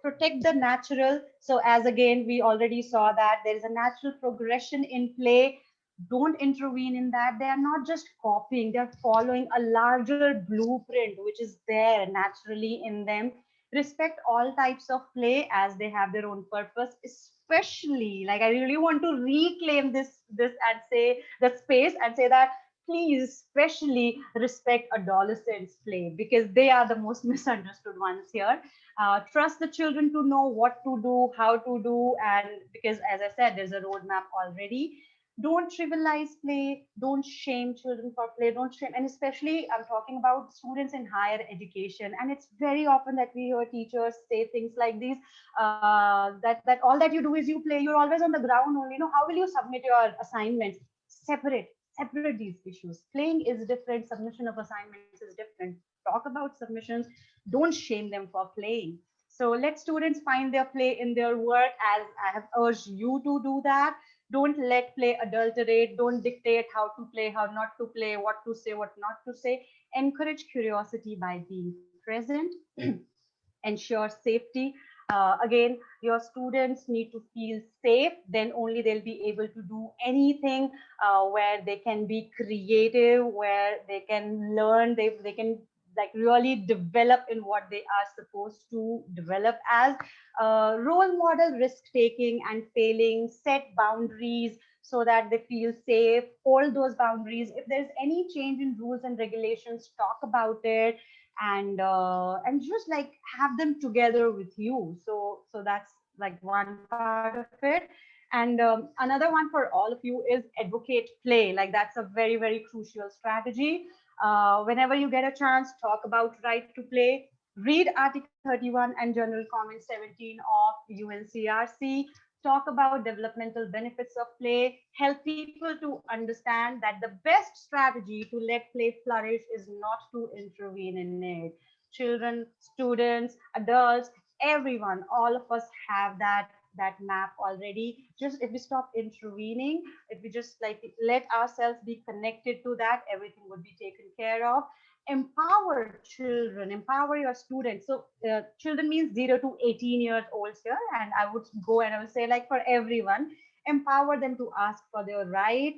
Protect the natural. So as again we already saw that there is a natural progression in play. Don't intervene in that. They are not just copying, they're following a larger blueprint which is there naturally in them. Respect all types of play as they have their own purpose. Especially, like, I really want to reclaim this and say the space and say that please especially respect adolescents play, because they are the most misunderstood ones here. Trust the children to know what to do, how to do, and because as I said, there's a roadmap already. Don't trivialize play, don't shame children for play, don't shame, and especially I'm talking about students in higher education. And it's very often that we hear teachers say things like these, that all that you do is you play, you're always on the ground only, how will you submit your assignments? Separate these issues. Playing is different, submission of assignments is different. Talk about submissions, don't shame them for playing. So let students find their play in their work, as I have urged you to do that. Don't let play adulterate. Don't dictate how to play, how not to play, what to say, what not to say. Encourage curiosity by being present. Ensure safety. Again, your students need to feel safe, then only they'll be able to do anything, where they can be creative, where they can learn, they can like really develop in what they are supposed to develop as. Role model risk taking and failing, set boundaries so that they feel safe, hold those boundaries. If there's any change in rules and regulations, talk about it, and just like have them together with you. So that's like one part of it. And another one for all of you is advocate play. Like, that's a very crucial strategy. Whenever you get a chance, talk about right to play. Read Article 31 and General Comment 17 of UNCRC. Talk about developmental benefits of play. Help people to understand that the best strategy to let play flourish is not to intervene in it. Children, students, adults, everyone, all of us have that map already. Just if we stop intervening, if we just like let ourselves be connected to that, everything would be taken care of. Empower children, empower your students. So children means 0 to 18 years old here, and I would go and I will say, like, for everyone, empower them to ask for their right.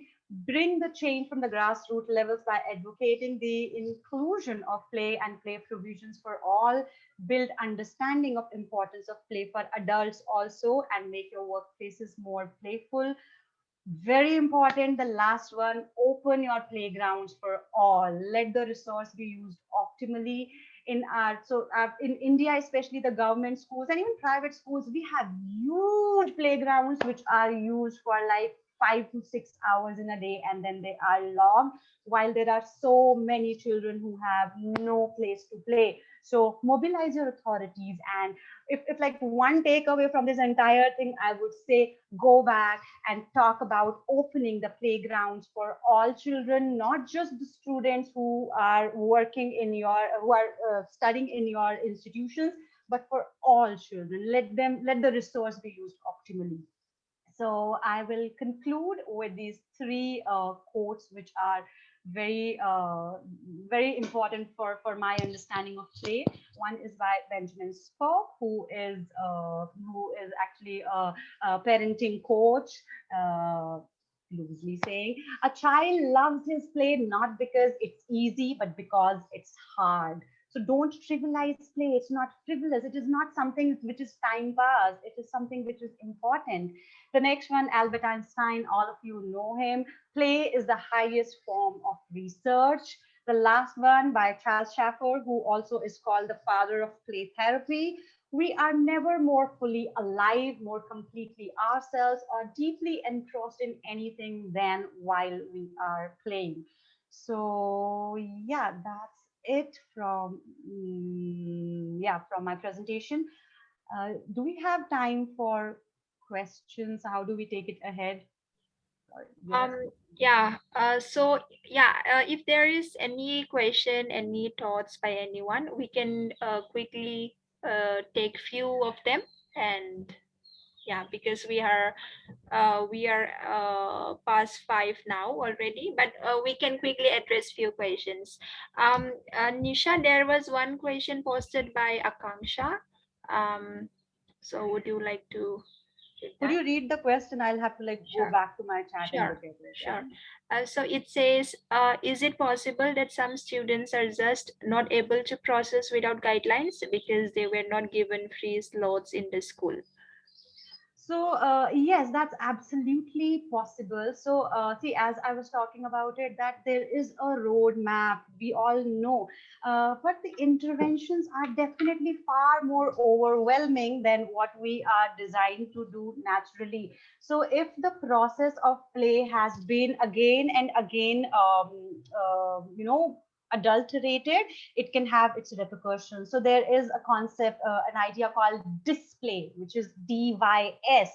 Bring the change from the grassroots levels by advocating the inclusion of play and play provisions for all. Build understanding of importance of play for adults also, and make your workplaces more playful. Very important, the last one, open your playgrounds for all. Let the resource be used optimally. In India, especially the government schools and even private schools, we have huge playgrounds which are used for like 5 to 6 hours in a day, and then they are long, while there are so many children who have no place to play. So mobilize your authorities. And if like one takeaway from this entire thing, I would say, go back and talk about opening the playgrounds for all children, not just the students who are working in your, who are studying in your institutions, but for all children. Let the resource be used optimally. So I will conclude with these three quotes, which are very important for my understanding of play. One is by Benjamin Spock, who is actually a parenting coach. Loosely saying, a child loves his play not because it's easy, but because it's hard. So don't trivialize play. It's not frivolous. It is not something which is time pass. It is something which is important. The next one, Albert Einstein, all of you know him. Play is the highest form of research. The last one by Charles Schaffer, who also is called the father of play therapy. We are never more fully alive, more completely ourselves, or deeply engrossed in anything than while we are playing. So yeah, that's it from from my presentation. Do we have time for questions? How do we take it ahead? Or yes. Yeah, if there is any question, any thoughts by anyone, we can quickly take few of them. And yeah, because we are past 5 now already, but we can quickly address few questions. Nisha, there was one question posted by Akanksha. So would you like to take Could that? you read the question? I'll have to like go Sure. back to my chat and Sure, look at it. Yeah. sure. So it says, is it possible that some students are just not able to process without guidelines because they were not given free slots in the school? So yes, that's absolutely possible. So see, as I was talking about it, that there is a roadmap. We all know, but the interventions are definitely far more overwhelming than what we are designed to do naturally. So if the process of play has been again and again, adulterated, it can have its repercussions. So there is a concept, an idea called display, which is DYS,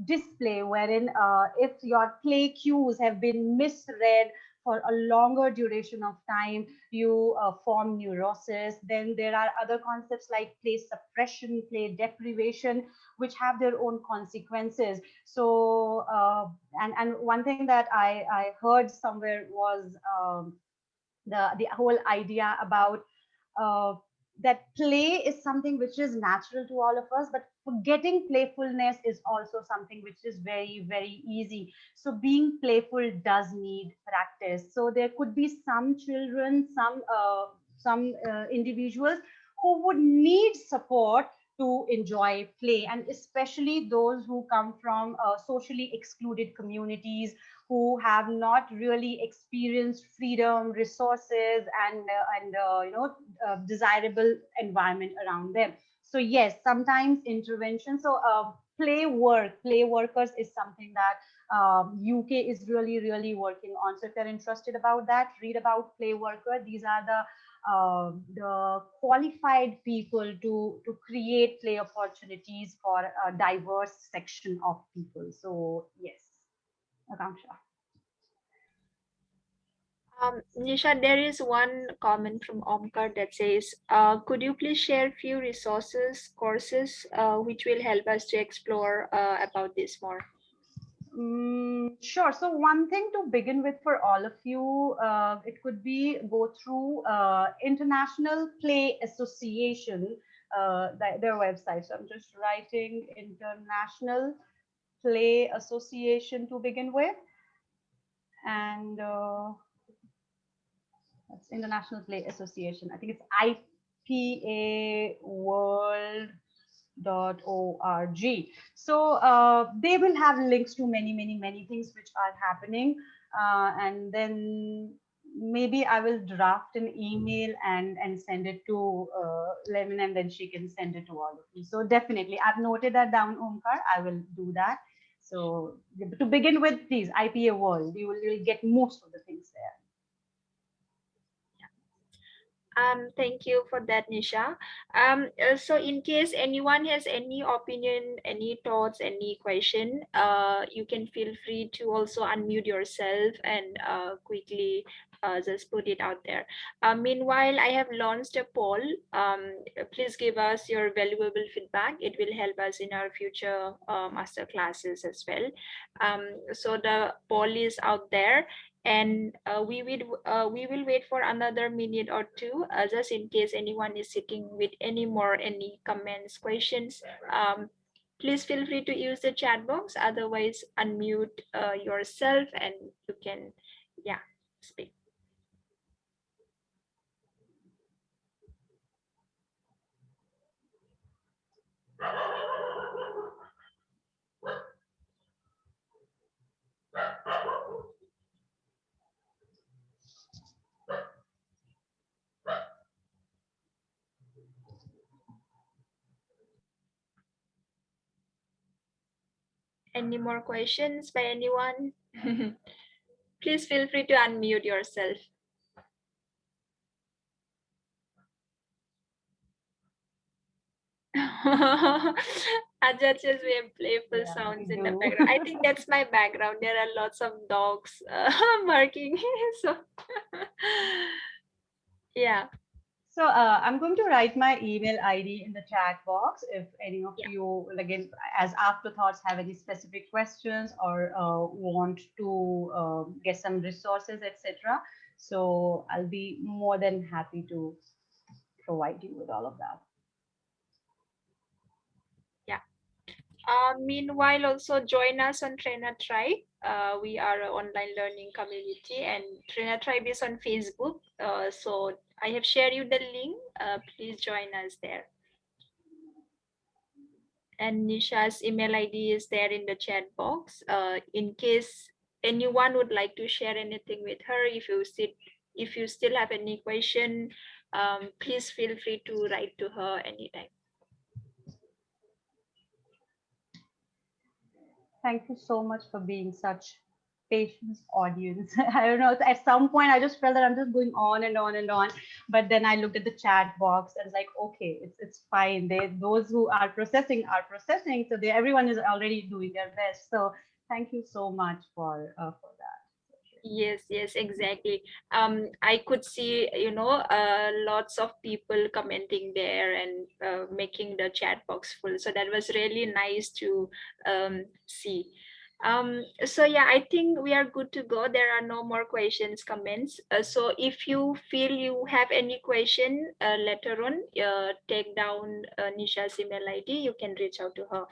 display, wherein if your play cues have been misread for a longer duration of time, you form neurosis. Then there are other concepts like play suppression, play deprivation, which have their own consequences. So, and one thing that I heard somewhere was the whole idea about uh, that play is something which is natural to all of us, but forgetting playfulness is also something which is very, very easy. So being playful does need practice. So there could be some children, some individuals who would need support to enjoy play, and especially those who come from socially excluded communities, who have not really experienced freedom, resources, and desirable environment around them. So yes, sometimes intervention. So play workers is something that UK is really, really working on. So if you're interested about that, read about play worker. These are the qualified people to create play opportunities for a diverse section of people. So yes, Akanksha. Nisha, there is one comment from Omkar that says, could you please share a few resources, courses, which will help us to explore about this more? Sure. So one thing to begin with for all of you, it could be go through International Play Association, their website. So I'm just writing International Play Association to begin with, and that's International Play Association. I think it's ipaworld.org. So they will have links to many things which are happening, and then maybe I will draft an email and send it to Lemon, and then she can send it to all of you. So definitely, I've noted that down, Omkar. I will do that. So to begin with, please, IPA World, you will get most of the things there. Thank you for that, Nisha. So in case anyone has any opinion, any thoughts, any question, you can feel free to also unmute yourself and quickly just put it out there. Meanwhile, I have launched a poll. Please give us your valuable feedback. It will help us in our future master classes as well. So the poll is out there, and we will wait for another minute or two, just in case anyone is sitting with any comments, questions. Please feel free to use the chat box, otherwise unmute yourself and you can, yeah, speak. Any more questions by anyone? Please feel free to unmute yourself. Ajay says we have playful Yeah, sounds we in the do. background. I think that's my background. There are lots of dogs barking. So yeah. So I'm going to write my email ID in the chat box if any of Yeah. you, again, as afterthoughts, have any specific questions or want to get some resources, etc. So I'll be more than happy to provide you with all of that. Yeah. Meanwhile, also join us on Trainer Tribe. We are an online learning community, and Trainer Tribe is on Facebook. So I have shared you the link. Please join us there. And Nisha's email ID is there in the chat box. In case anyone would like to share anything with her, if you still have any question, please feel free to write to her anytime. Thank you so much for being such patient audience. I don't know. At some point, I just felt that I'm just going on and on and on. But then I looked at the chat box and it's like, okay, it's fine. Those who are processing are processing. So everyone is already doing their best. So thank you so much for that. Yes, exactly. I could see, lots of people commenting there and making the chat box full. So that was really nice to see. So yeah, I think we are good to go. There are no more questions, comments. So if you feel you have any question later on, take down Nisha's email ID. You can reach out to her,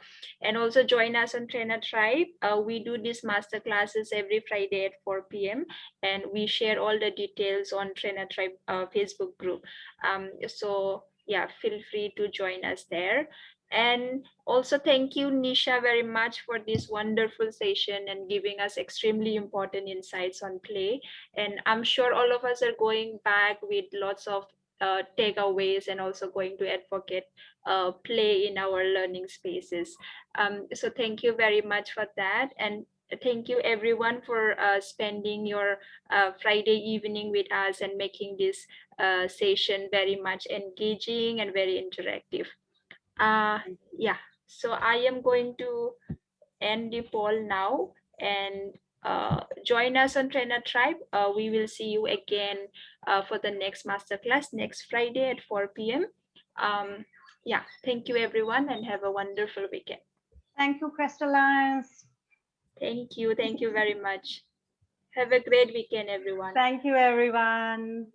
and also join us on Trainer Tribe. We do these master classes every Friday at 4 p.m. and we share all the details on Trainer Tribe Facebook group. So yeah, feel free to join us there. And also thank you, Nisha, very much for this wonderful session and giving us extremely important insights on play. And I'm sure all of us are going back with lots of takeaways and also going to advocate play in our learning spaces. So thank you very much for that. And thank you everyone for spending your Friday evening with us and making this session very much engaging and very interactive. Yeah, so I am going to end the poll now and join us on Trainer Tribe. We will see you again for the next masterclass next Friday at 4 p.m. Yeah, thank you everyone and have a wonderful weekend. Thank you, Crystallines. Thank you very much. Have a great weekend, everyone. Thank you, everyone.